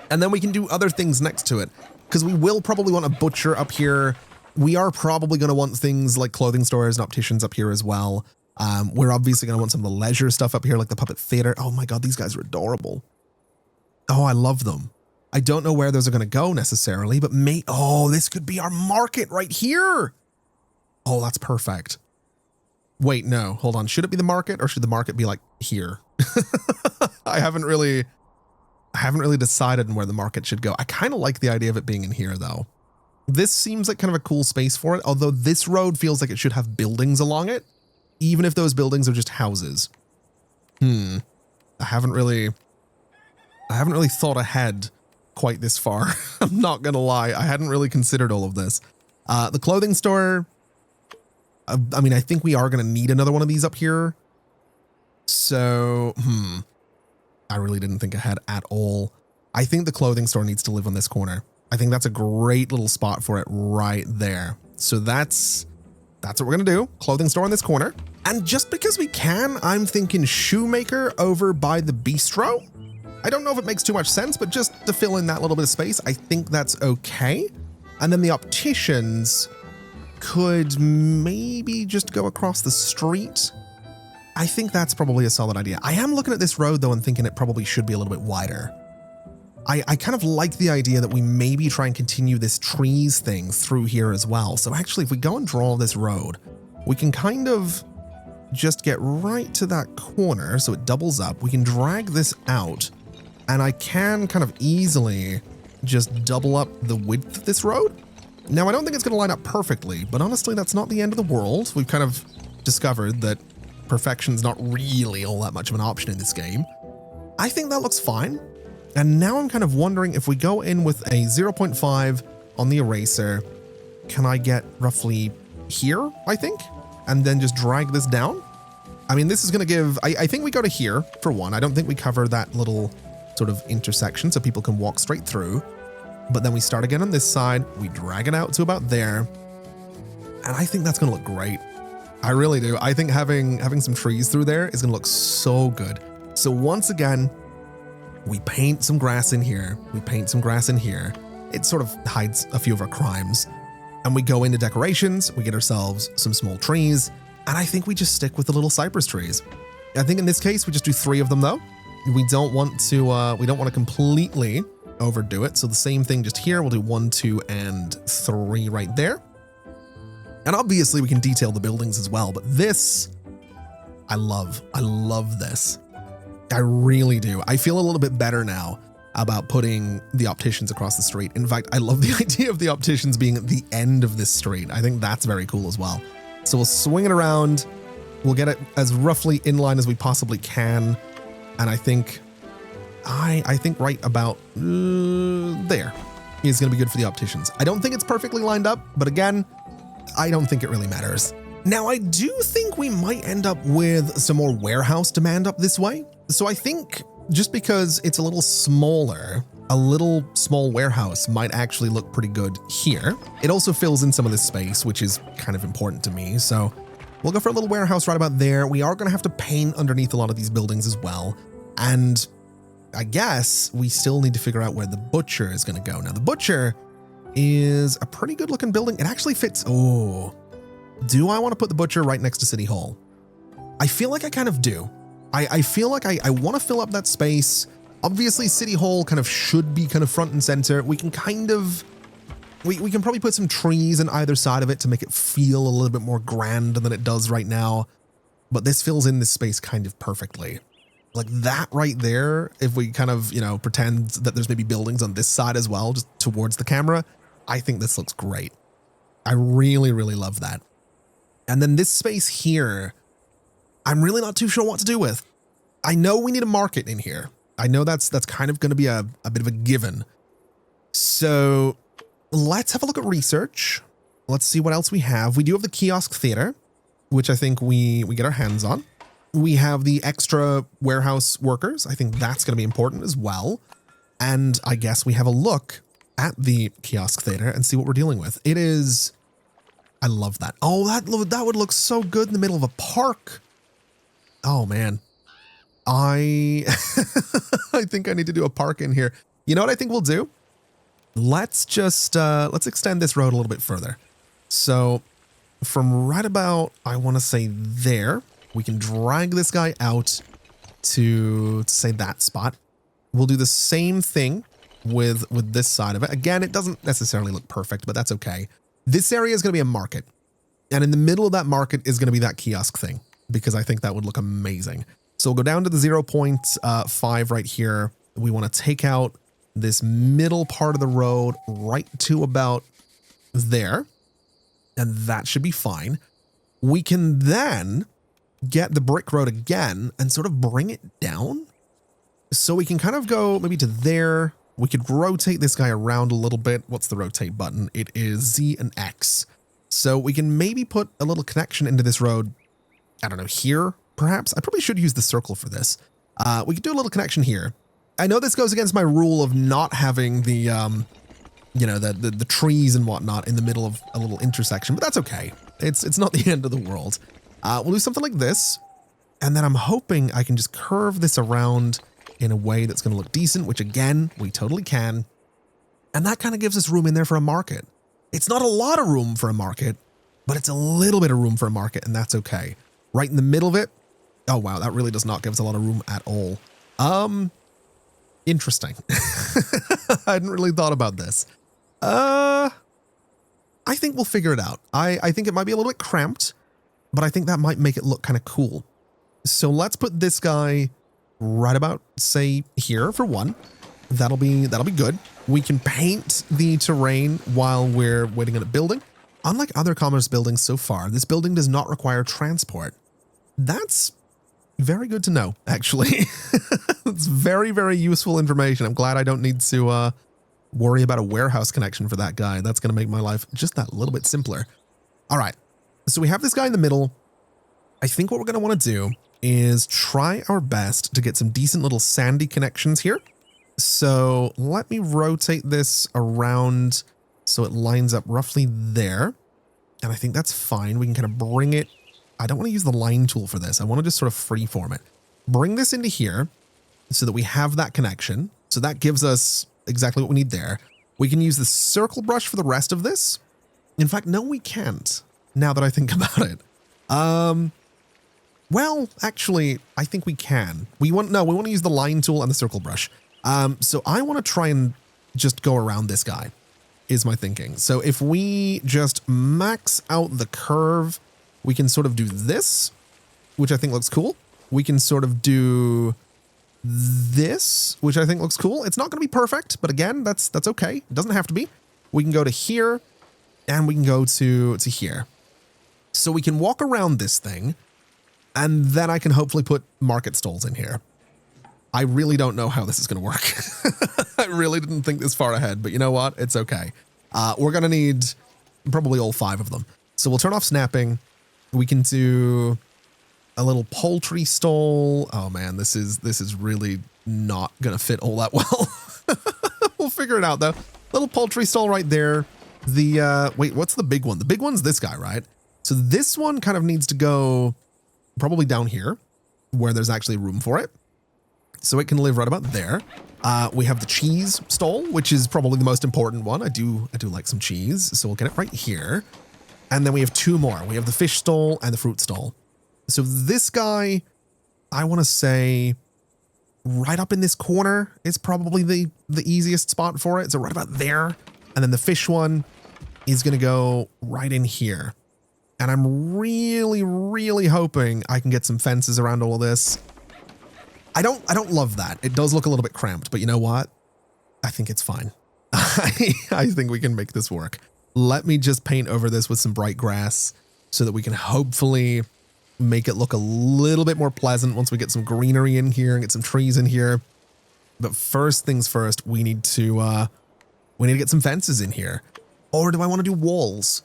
And then we can do other things next to it because we will probably want a butcher up here. We are probably going to want things like clothing stores and opticians up here as well. We're obviously going to want some of the leisure stuff up here, like the puppet theater. Oh my God, these guys are adorable. Oh, I love them. I don't know where those are going to go necessarily, but oh, this could be our market right here. Oh, that's perfect. Wait, no, hold on. Should it be the market or should the market be like here? I haven't really decided on where the market should go. I kind of like the idea of it being in here though. This seems like kind of a cool space for it, although this road feels like it should have buildings along it, even if those buildings are just houses. I haven't really thought ahead quite this far. I'm not gonna lie. I hadn't really considered all of this. The clothing store, I mean, I think we are gonna need another one of these up here. So, I really didn't think ahead at all. I think the clothing store needs to live on this corner. I think that's a great little spot for it right there. So that's what we're gonna do. Clothing store in this corner. And just because we can, I'm thinking shoemaker over by the bistro. I don't know if it makes too much sense, but just to fill in that little bit of space, I think that's okay. And then the opticians could maybe just go across the street. I think that's probably a solid idea. I am looking at this road though and thinking it probably should be a little bit wider. I kind of like the idea that we maybe try and continue this trees thing through here as well. So actually, if we go and draw this road, we can kind of just get right to that corner so it doubles up. We can drag this out and I can kind of easily just double up the width of this road. Now, I don't think it's going to line up perfectly, but honestly, that's not the end of the world. We've kind of discovered that perfection's not really all that much of an option in this game. I think that looks fine. And now I'm kind of wondering if we go in with a 0.5 on the eraser, can I get roughly here, I think, and then just drag this down? I mean, this is going to give, I think we go to here for one. I don't think we cover that little sort of intersection so people can walk straight through. But then we start again on this side, we drag it out to about there. And I think that's going to look great. I really do. I think having some trees through there is going to look so good. So once again, we paint some grass in here. We paint some grass in here. It sort of hides a few of our crimes. And we go into decorations. We get ourselves some small trees. And I think we just stick with the little cypress trees. I think in this case, we just do 3 of them though. We don't want to completely overdo it. So the same thing just here. We'll do 1, 2, and 3 right there. And obviously we can detail the buildings as well. But this, I love this. I really do. I feel a little bit better now about putting the opticians across the street. In fact, I love the idea of the opticians being at the end of this street. I think that's very cool as well. So we'll swing it around. We'll get it as roughly in line as we possibly can. And I think right about there is going to be good for the opticians. I don't think it's perfectly lined up, but again, I don't think it really matters. Now, I do think we might end up with some more warehouse demand up this way. So I think just because it's a little smaller, a little small warehouse might actually look pretty good here. It also fills in some of this space, which is kind of important to me. So we'll go for a little warehouse right about there. We are going to have to paint underneath a lot of these buildings as well. And I guess we still need to figure out where the butcher is going to go. Now, the butcher is a pretty good looking building. It actually fits. Oh, do I want to put the butcher right next to City Hall? I feel like I kind of do. I feel like I want to fill up that space. Obviously, City Hall kind of should be kind of front and center. We can kind of, we can probably put some trees on either side of it to make it feel a little bit more grand than it does right now. But this fills in this space kind of perfectly. Like that right there, if we kind of, you know, pretend that there's maybe buildings on this side as well, just towards the camera, I think this looks great. I really, really love that. And then this space here, I'm really not too sure what to do with. I know we need a market in here. I know that's kind of going to be a bit of a given. So let's have a look at research. Let's see what else we have. We do have the kiosk theater, which I think we get our hands on. We have the extra warehouse workers. I think that's going to be important as well. And I guess we have a look at the kiosk theater and see what we're dealing with. It is, I love that. Oh, that would look so good in the middle of a park. Oh man. I think I need to do a park in here. You know what I think we'll do? Let's just, let's extend this road a little bit further. So from right about, I want to say there, we can drag this guy out to say that spot. We'll do the same thing with this side of it. Again, it doesn't necessarily look perfect, but that's okay. This area is going to be a market. And in the middle of that market is going to be that kiosk thing, because I think that would look amazing. So we'll go down to the 0.5 right here. We want to take out this middle part of the road right to about there. And that should be fine. We can then get the brick road again and sort of bring it down. So we can kind of go maybe to there. We could rotate this guy around a little bit. What's the rotate button? It is Z and X. So we can maybe put a little connection into this road. I don't know, here, perhaps? I probably should use the circle for this. We could do a little connection here. I know this goes against my rule of not having the, you know, the trees and whatnot in the middle of a little intersection, but that's okay. It's not the end of the world. We'll do something like this, and then I'm hoping I can just curve this around in a way that's going to look decent, which again, we totally can. And that kind of gives us room in there for a market. It's not a lot of room for a market, but it's a little bit of room for a market, and that's okay. Right in the middle of it. Oh, wow. That really does not give us a lot of room at all. Interesting. I hadn't really thought about this. I think we'll figure it out. I think it might be a little bit cramped, but I think that might make it look kind of cool. So let's put this guy right about, say, here for one. That'll be good. We can paint the terrain while we're waiting on a building. Unlike other commerce buildings so far, this building does not require transport. That's very good to know, actually. It's very, very useful information. I'm glad I don't need to worry about a warehouse connection for that guy. That's going to make my life just that little bit simpler. All right. So we have this guy in the middle. I think what we're going to want to do is try our best to get some decent little sandy connections here. So let me rotate this around so it lines up roughly there. And I think that's fine. We can kind of bring it. I don't want to use the line tool for this. I want to just sort of freeform it. Bring this into here so that we have that connection. So that gives us exactly what we need there. We can use the circle brush for the rest of this. In fact, no, we can't, now that I think about it. Well, actually, I think we can. We want to use the line tool and the circle brush. So I want to try and just go around this guy, is my thinking. So if we just max out the curve, we can sort of do this, which I think looks cool. We can sort of do this, which I think looks cool. It's not going to be perfect, but again, that's okay. It doesn't have to be. We can go to here, and we can go to here. So we can walk around this thing, and then I can hopefully put market stalls in here. I really don't know how this is going to work. I really didn't think this far ahead, but you know what? It's okay. We're going to need probably all 5 of them. So we'll turn off snapping. We can do a little poultry stall. Oh man, this is really not going to fit all that well. We'll figure it out though. Little poultry stall right there. Wait, what's the big one? The big one's this guy, right? So this one kind of needs to go probably down here where there's actually room for it. So it can live right about there. We have the cheese stall, which is probably the most important one. I do like some cheese, so we'll get it right here. And then we have 2 more. We have the fish stall and the fruit stall. So this guy, I want to say right up in this corner is probably the easiest spot for it. So right about there. And then the fish one is going to go right in here. And I'm really, really hoping I can get some fences around all of this. I don't love that. It does look a little bit cramped, but you know what? I think it's fine. I think we can make this work. Let me just paint over this with some bright grass so that we can hopefully make it look a little bit more pleasant once we get some greenery in here and get some trees in here. But first things first, we need to get some fences in here. Or do I want to do walls?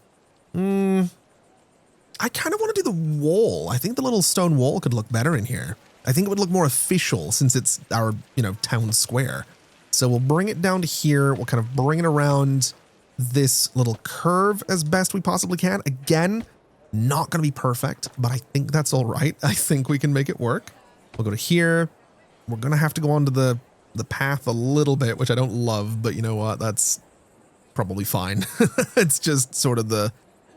I kind of want to do the wall. I think the little stone wall could look better in here. I think it would look more official since it's our, town square. So we'll bring it down to here. We'll kind of bring it around this little curve as best we possibly can. Again, not going to be perfect, but I think that's all right. I think we can make it work. We'll go to here. We're going to have to go onto the path a little bit, which I don't love, but you know what? That's probably fine. It's just sort of the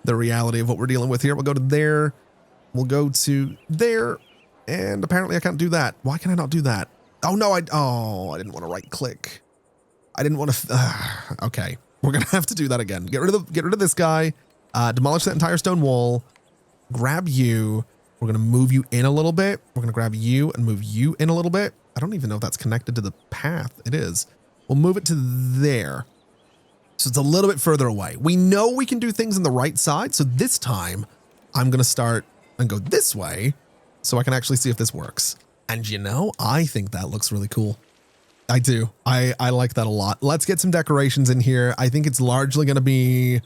reality of what we're dealing with here. We'll go to there. We'll go to there. And apparently I can't do that. Why can I not do that? Oh, no, I didn't want to right click. I didn't want to, okay. We're going to have to do that again. Get rid of this guy, demolish that entire stone wall, grab you. We're going to move you in a little bit. We're going to grab you and move you in a little bit. I don't even know if that's connected to the path. It is. We'll move it to there. So it's a little bit further away. We know we can do things on the right side. So this time I'm going to start and go this way so I can actually see if this works. And I think that looks really cool. I do. I like that a lot. Let's get some decorations in here. I think it's largely going to be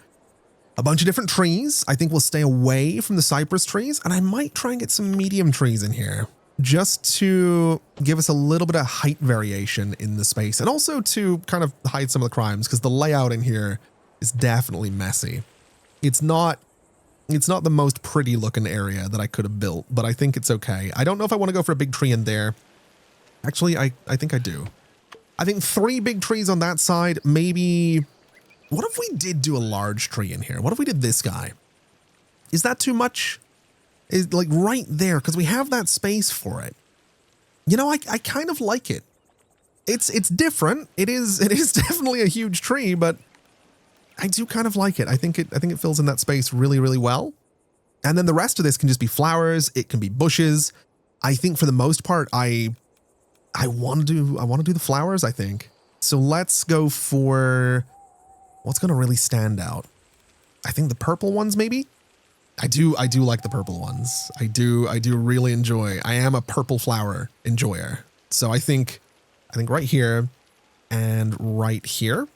a bunch of different trees. I think we'll stay away from the cypress trees, and I might try and get some medium trees in here just to give us a little bit of height variation in the space, and also to kind of hide some of the crimes, because the layout in here is definitely messy. It's not the most pretty looking area that I could have built, but I think it's okay. I don't know if I want to go for a big tree in there. Actually, I think I do. I think 3 big trees on that side. Maybe, what if we did do a large tree in here? What if we did this guy? Is that too much? Is like right there, because we have that space for it. I kind of like it. It's different. It is definitely a huge tree, but I do kind of like it. I think it fills in that space really, really well. And then the rest of this can just be flowers. It can be bushes. I think for the most part, I want to do the flowers, I think. So let's go for what's going to really stand out. I think the purple ones, maybe. I do like the purple ones. I do really enjoy. I am a purple flower enjoyer. So I think right here and right here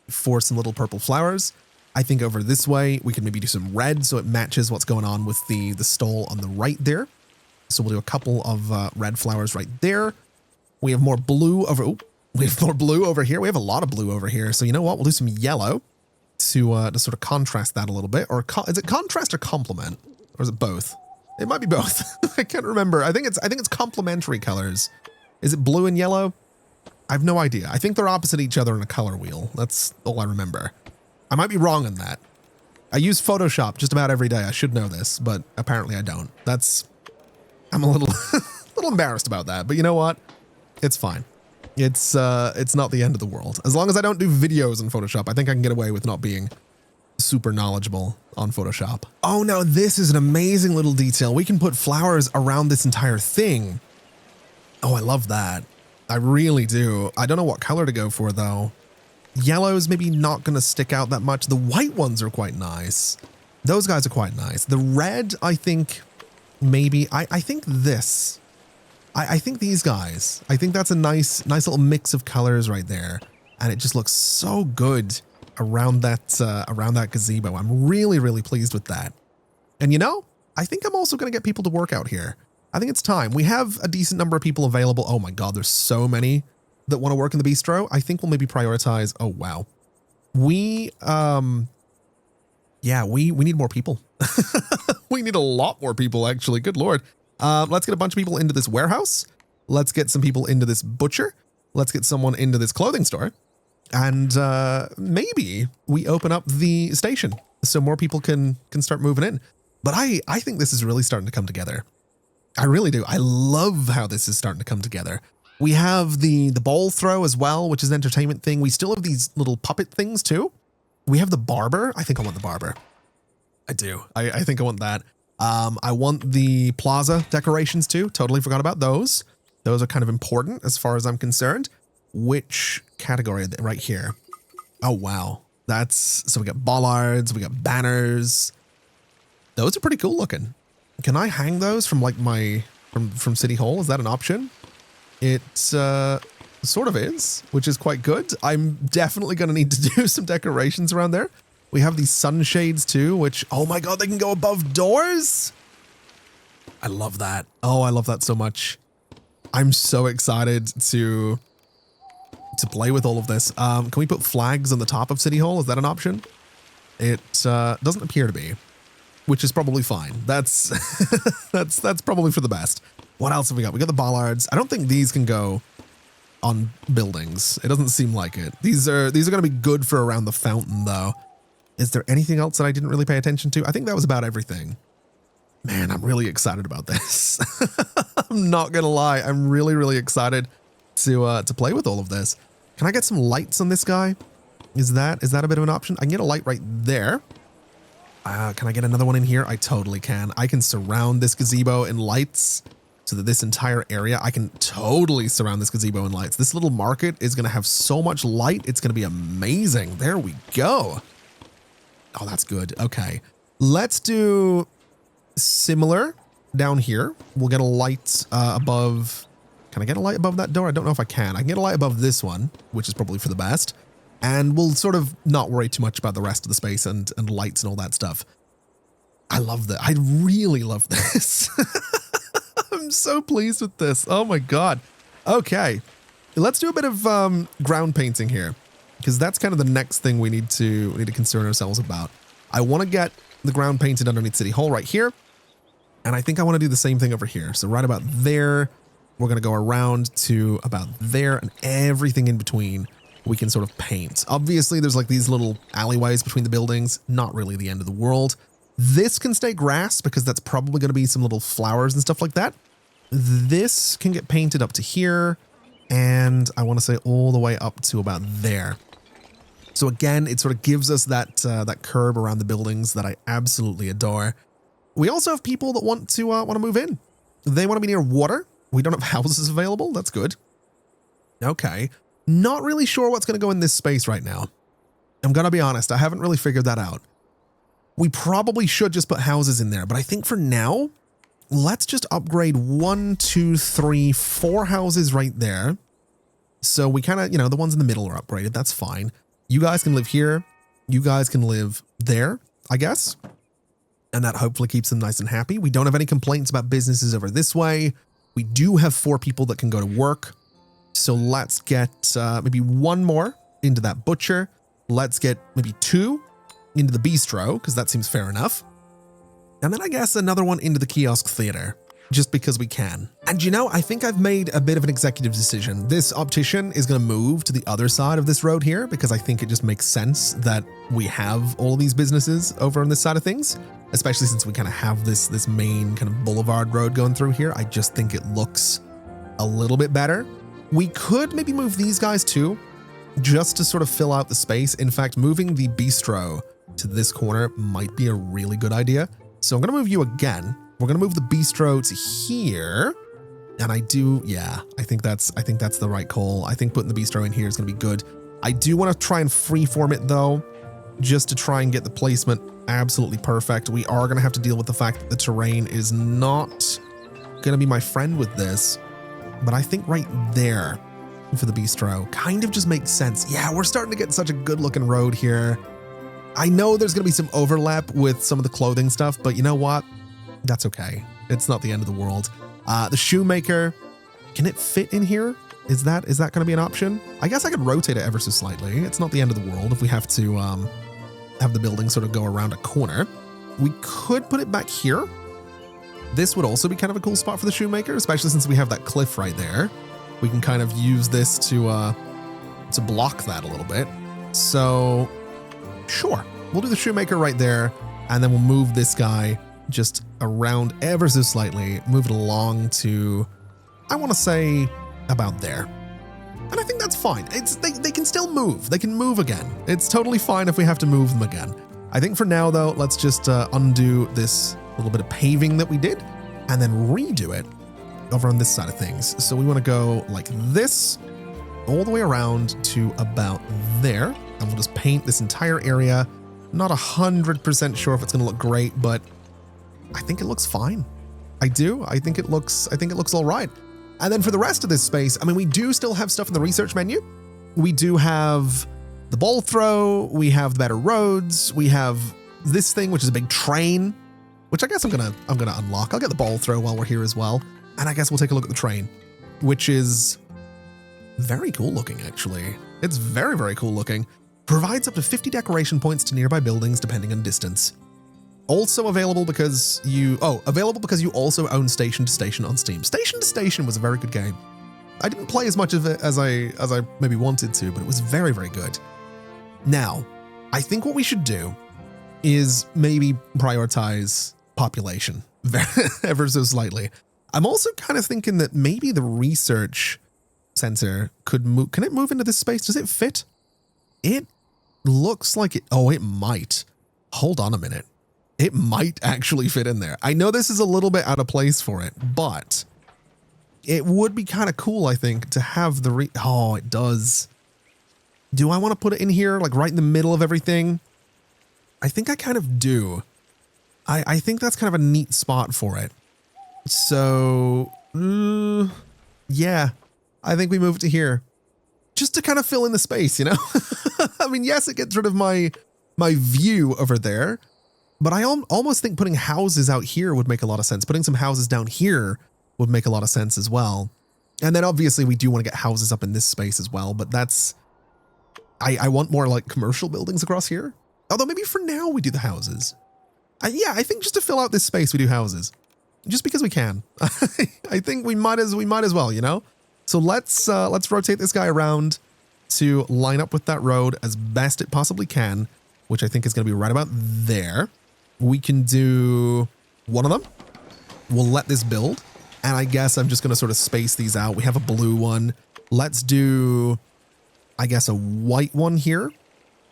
for some little purple flowers. I think over this way, we can maybe do some red so it matches what's going on with the stole on the right there. So we'll do a couple of red flowers right there. We have more blue over, we have more blue over here. We have a lot of blue over here. So you know what? We'll do some yellow to sort of contrast that a little bit. Or is it contrast or complement? Or is it both? It might be both. I can't remember. I think it's complementary colors. Is it blue and yellow? I have no idea. I think they're opposite each other in a color wheel. That's all I remember. I might be wrong on that. I use Photoshop just about every day. I should know this, but apparently I don't. I'm a little, little embarrassed about that, but you know what? It's fine. It's not the end of the world. As long as I don't do videos in Photoshop, I think I can get away with not being super knowledgeable on Photoshop. Oh, now this is an amazing little detail. We can put flowers around this entire thing. Oh, I love that. I really do. I don't know what color to go for though. Yellow's maybe not going to stick out that much. The white ones are quite nice. Those guys are quite nice. The red, I think, maybe, I think this. I think these guys. I think that's a nice little mix of colors right there. And it just looks so good around that gazebo. I'm really, really pleased with that. And you know, I think I'm also going to get people to work out here. I think it's time. We have a decent number of people available. Oh my God, there's so many that want to work in the bistro. I think we'll maybe prioritize. Oh, wow. We need more people. We need a lot more people, actually. Good Lord. Let's get a bunch of people into this warehouse. Let's get some people into this butcher. Let's get someone into this clothing store. And maybe we open up the station so more people can start moving in. But I think this is really starting to come together. I really do. I love how this is starting to come together. We have the ball throw as well, which is an entertainment thing. We still have these little puppet things too. We have the barber. I think I want the barber. I do. I think I want that. I want the plaza decorations too. Totally forgot about those. Those are kind of important as far as I'm concerned. Which category? Right here. Oh, wow. So we got bollards, we got banners. Those are pretty cool looking. Can I hang those from like from City Hall? Is that an option? It sort of is, which is quite good. I'm definitely going to need to do some decorations around there. We have these sunshades too, which, oh my God, they can go above doors. I love that. Oh, I love that so much. I'm so excited to play with all of this. Can we put flags on the top of City Hall? Is that an option? It doesn't appear to be, which is probably fine. That's that's probably for the best. What else have we got? We got the bollards. I don't think these can go on buildings. It doesn't seem like it. These are going to be good for around the fountain though. Is there anything else that I didn't really pay attention to? I think that was about everything. Man, I'm really excited about this. I'm not going to lie. I'm really, really excited to play with all of this. Can I get some lights on this guy? Is that a bit of an option? I can get a light right there. Can I get another one in here? I totally can. I can surround this gazebo in lights so that this entire area, I can totally surround this gazebo in lights. This little market is going to have so much light. It's going to be amazing. There we go. Oh, that's good. Okay. Let's do similar down here. We'll get a light above. Can I get a light above that door? I don't know if I can. I can get a light above this one, which is probably for the best. And we'll sort of not worry too much about the rest of the space and lights and all that stuff. I love that. I really love this. I'm so pleased with this. Oh my God. Okay. Let's do a bit of ground painting here, because that's kind of the next thing we need to concern ourselves about. I want to get the ground painted underneath City Hall right here. And I think I want to do the same thing over here. So right about there, we're going to go around to about there, and everything in between we can sort of paint. Obviously, there's like these little alleyways between the buildings. Not really the end of the world. This can stay grass because that's probably going to be some little flowers and stuff like that. This can get painted up to here. And I want to say all the way up to about there. So again, it sort of gives us that curb around the buildings that I absolutely adore. We also have people that want to move in. They want to be near water. We don't have houses available. That's good. Okay. Not really sure what's going to go in this space right now. I'm going to be honest. I haven't really figured that out. We probably should just put houses in there, but I think for now, let's just upgrade 1, 2, 3, 4 houses right there. So we kind of, the ones in the middle are upgraded. That's fine. You guys can live here. You guys can live there, I guess. And that hopefully keeps them nice and happy. We don't have any complaints about businesses over this way. We do have 4 people that can go to work. So let's get maybe 1 more into that butcher. Let's get maybe 2 into the bistro, because that seems fair enough. And then I guess another one into the kiosk theater, just because we can. And I think I've made a bit of an executive decision. This optician is going to move to the other side of this road here, because I think it just makes sense that we have all these businesses over on this side of things, especially since we kind of have this main kind of boulevard road going through here. I just think it looks a little bit better. We could maybe move these guys too, just to sort of fill out the space. In fact, moving the bistro to this corner might be a really good idea. So I'm going to move you again. We're going to move the bistro to here. And I think that's the right call. I think putting the bistro in here is going to be good. I do want to try and freeform it though. just to try and get the placement absolutely perfect. We are going to have to deal with the fact that the terrain is not going to be my friend with this, but I think right there for the bistro kind of just makes sense. Yeah, we're starting to get such a good looking road here. I know there's going to be some overlap with some of the clothing stuff, but you know what? That's okay. It's not the end of the world. The shoemaker, can it fit in here? Is that going to be an option? I guess I could rotate it ever so slightly. It's not the end of the world if we have to have the building sort of go around a corner. We could put it back here. This would also be kind of a cool spot for the shoemaker, especially since we have that cliff right there. We can kind of use this to block that a little bit. So sure, we'll do the shoemaker right there, and then we'll move this guy just around ever so slightly, move it along to, I want to say, about there. And I think that's fine. They can still move. They can move again. It's totally fine if we have to move them again. I think for now, though, let's just undo this little bit of paving that we did and then redo it over on this side of things. So we want to go like this all the way around to about there. And we'll just paint this entire area. Not 100% sure if it's going to look great, but I think it looks fine. I do. I think it looks all right. And then for the rest of this space, I mean, we do still have stuff in the research menu. We do have the ball throw. We have the better roads. We have this thing, which is a big train, which I guess I'm gonna unlock. I'll get the ball throw while we're here as well. And I guess we'll take a look at the train, which is very cool looking, actually. It's very, very cool looking. Provides up to 50 decoration points to nearby buildings depending on distance. Also available because you also own Station to Station on Steam. Station to Station was a very good game. I didn't play as much of it as I maybe wanted to, but it was very, very good. Now, I think what we should do is maybe prioritize population ever so slightly. I'm also kind of thinking that maybe the research center could move. Can it move into this space? Does it fit? It looks like it. Oh, it might. Hold on a minute. It might actually fit in there. I know this is a little bit out of place for it, but it would be kind of cool, I think, to have the oh, it does. Do I want to put it in here, like right in the middle of everything? I think I kind of do. I think that's kind of a neat spot for it. So, yeah, I think we move it to here. Just to kind of fill in the space, you know? I mean, yes, it gets rid of my view over there, but I almost think putting houses out here would make a lot of sense. Putting some houses down here would make a lot of sense as well. And then obviously we do want to get houses up in this space as well, but that's, I want more like commercial buildings across here. Although maybe for now we do the houses. Yeah, I think just to fill out this space, we do houses. Just because we can. I think we might as well, you know? So let's rotate this guy around to line up with that road as best it possibly can, which I think is going to be right about there. We can do one of them. We'll let this build. And I guess I'm just going to sort of space these out. We have a blue one. Let's do, I guess, a white one here.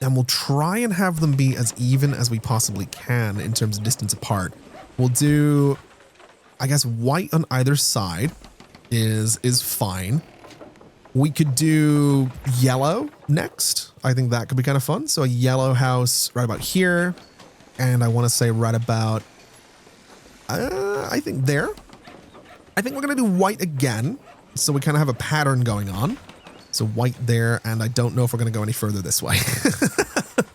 And we'll try and have them be as even as we possibly can in terms of distance apart. We'll do, I guess, white on either side is fine. We could do yellow next. I think that could be kind of fun. So a yellow house right about here. And I want to say right about, I think there. I think we're going to do white again. So we kind of have a pattern going on. So white there. And I don't know if we're going to go any further this way.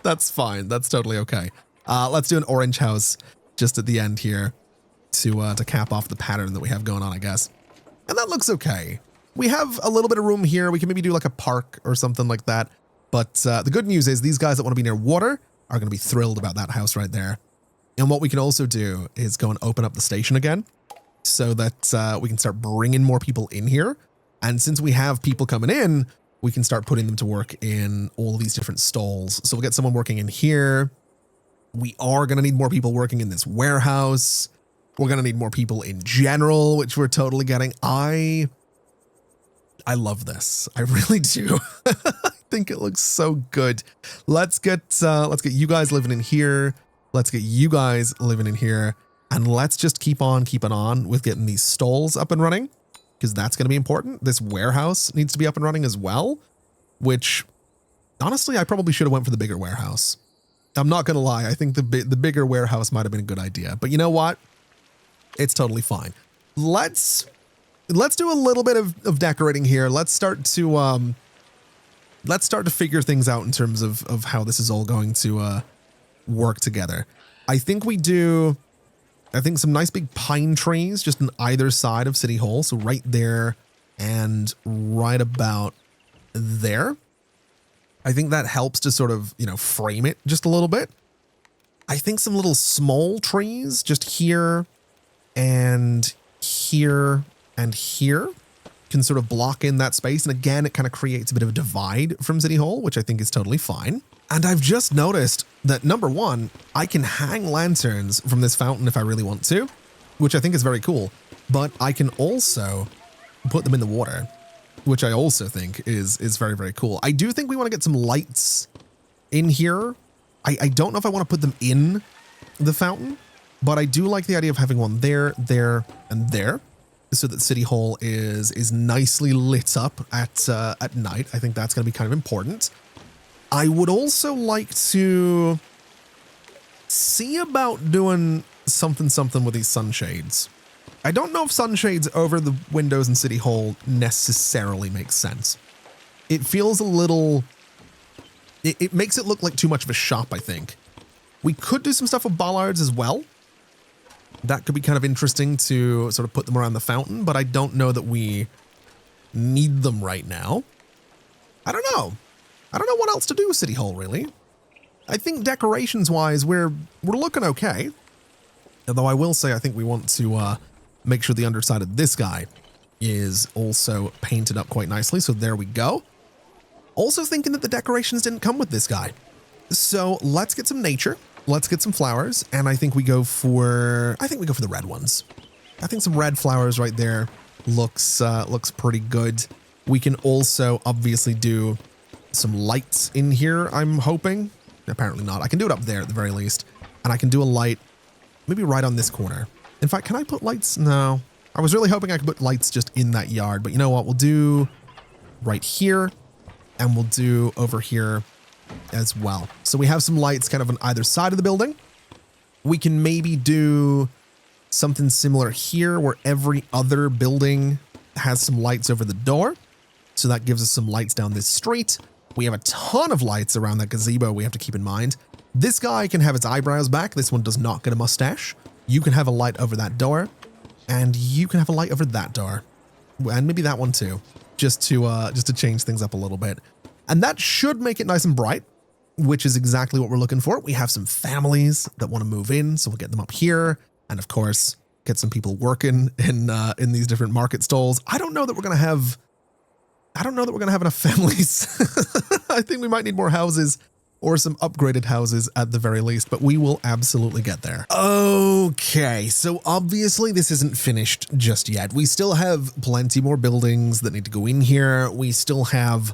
That's fine. That's totally okay. Let's do an orange house just at the end here to cap off the pattern that we have going on, I guess. And that looks okay. We have a little bit of room here. We can maybe do like a park or something like that. But the good news is these guys that want to be near water are going to be thrilled about that house right there. And what we can also do is go and open up the station again so that we can start bringing more people in here. And since we have people coming in, we can start putting them to work in all of these different stalls. So we'll get someone working in here. We are going to need more people working in this warehouse. We're going to need more people in general, which we're totally getting. I love this. I really do. I think it looks so good. Let's get you guys living in here. Let's get you guys living in here. And let's just keep on keeping on with getting these stalls up and running, because that's going to be important. This warehouse needs to be up and running as well, which honestly, I probably should have went for the bigger warehouse. I'm not going to lie. I think the bigger warehouse might have been a good idea. But you know what? It's totally fine. Let's do a little bit of decorating here. Let's start to figure things out in terms of how this is all going to work together. I think some nice big pine trees just on either side of City Hall. So right there and right about there. I think that helps to sort of, frame it just a little bit. I think some little small trees just here and here and here can sort of block in that space. And again, it kind of creates a bit of a divide from City Hall, which I think is totally fine. And I've just noticed that number one, I can hang lanterns from this fountain if I really want to, which I think is very cool. But I can also put them in the water, which I also think is very, very cool. I do think we want to get some lights in here. I don't know if I want to put them in the fountain, but I do like the idea of having one there, there, and there, so that City Hall is nicely lit up at night. I think that's going to be kind of important. I would also like to see about doing something with these sunshades. I don't know if sunshades over the windows in City Hall necessarily makes sense. It feels a little... It makes it look like too much of a shop, I think. We could do some stuff with bollards as well. That could be kind of interesting to sort of put them around the fountain, but I don't know that we need them right now. I don't know. I don't know what else to do with City Hall, really. I think decorations-wise, we're looking okay. Although I will say I think we want to make sure the underside of this guy is also painted up quite nicely. So there we go. Also thinking that the decorations didn't come with this guy. So let's get some nature. Let's get some flowers. And I think we go for the red ones. I think some red flowers right there looks pretty good. We can also obviously do some lights in here, I'm hoping. Apparently not. I can do it up there at the very least. And I can do a light maybe right on this corner. In fact, can I put lights? No. I was really hoping I could put lights just in that yard, but you know what? We'll do right here and we'll do over here as well. So we have some lights kind of on either side of the building. We can maybe do something similar here where every other building has some lights over the door. So that gives us some lights down this street. We have a ton of lights around that gazebo we have to keep in mind. This guy can have his eyebrows back. This one does not get a mustache. You can have a light over that door, and you can have a light over that door, and maybe that one too, just to change things up a little bit. And that should make it nice and bright, which is exactly what we're looking for. We have some families that want to move in, so we'll get them up here, and of course, get some people working in these different market stalls. I don't know that we're gonna have enough families. I think we might need more houses or some upgraded houses at the very least, but we will absolutely get there. Okay, so obviously this isn't finished just yet. We still have plenty more buildings that need to go in here. We still have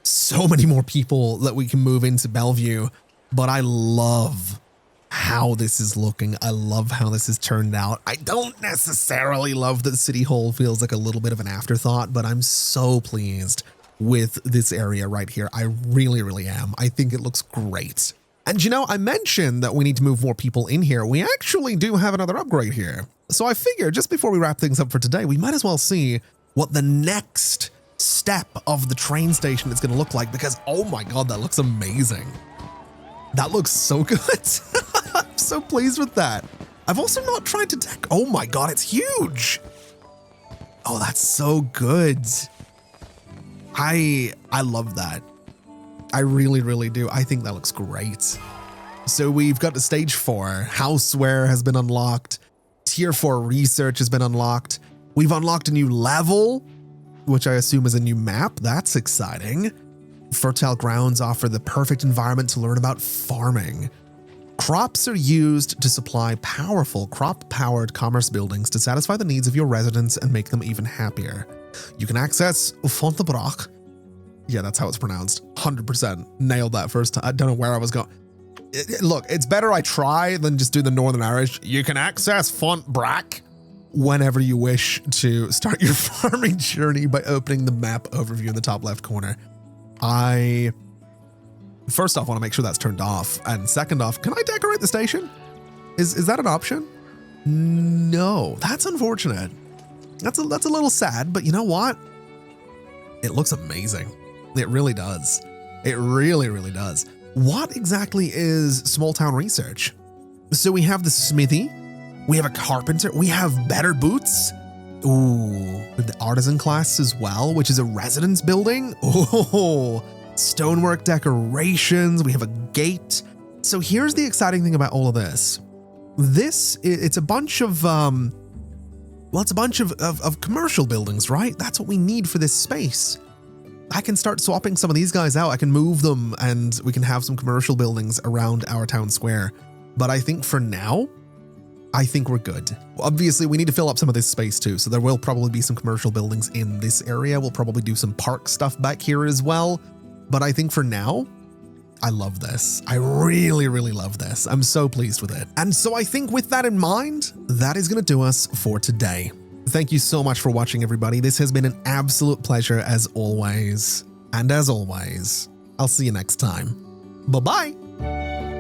so many more people that we can move into Bellevue, but I love how this is looking. I love how this has turned out. I don't necessarily love that City Hall feels like a little bit of an afterthought, but I'm so pleased with this area right here. I really, really am. I think it looks great. And you know, I mentioned that we need to move more people in here. We actually do have another upgrade here. So I figured just before we wrap things up for today, we might as well see what the next step of the train station is going to look like, because oh my God, that looks amazing. That looks so good. I'm so pleased with that. I've also not tried to deck. Oh my God, it's huge. Oh, that's so good. I love that. I really, really do. I think that looks great. So we've got the stage 4. Houseware has been unlocked. Tier 4 research has been unlocked. We've unlocked a new level, which I assume is a new map. That's exciting. Fertile grounds offer the perfect environment to learn about farming. Crops are used to supply powerful crop-powered commerce buildings to satisfy the needs of your residents and make them even happier. You can access Fontainebleau. Yeah, that's how it's pronounced. 100%. Nailed that first time. I don't know where I was going. Look, it's better I try than just do the Northern Irish. You can access Fontbrac whenever you wish to start your farming journey by opening the map overview in the top left corner. I First off, I want to make sure that's turned off. And second off, can I decorate the station? Is that an option? No, that's unfortunate. That's a little sad, but you know what? It looks amazing. It really does. It really, really does. What exactly is small town research? So we have the smithy, we have a carpenter, we have better boots. Ooh, we have the artisan class as well, which is a residence building. Oh, stonework decorations, we have a gate. So here's the exciting thing about all of this. It's a bunch of, it's a bunch of commercial buildings, right? That's what we need for this space. I can start swapping some of these guys out. I can move them and we can have some commercial buildings around our town square. But I think for now, I think we're good. Obviously, we need to fill up some of this space too. So there will probably be some commercial buildings in this area. We'll probably do some park stuff back here as well. But I think for now, I love this. I really, really love this. I'm so pleased with it. And so I think with that in mind, that is going to do us for today. Thank you so much for watching, everybody. This has been an absolute pleasure as always. And as always, I'll see you next time. Bye-bye.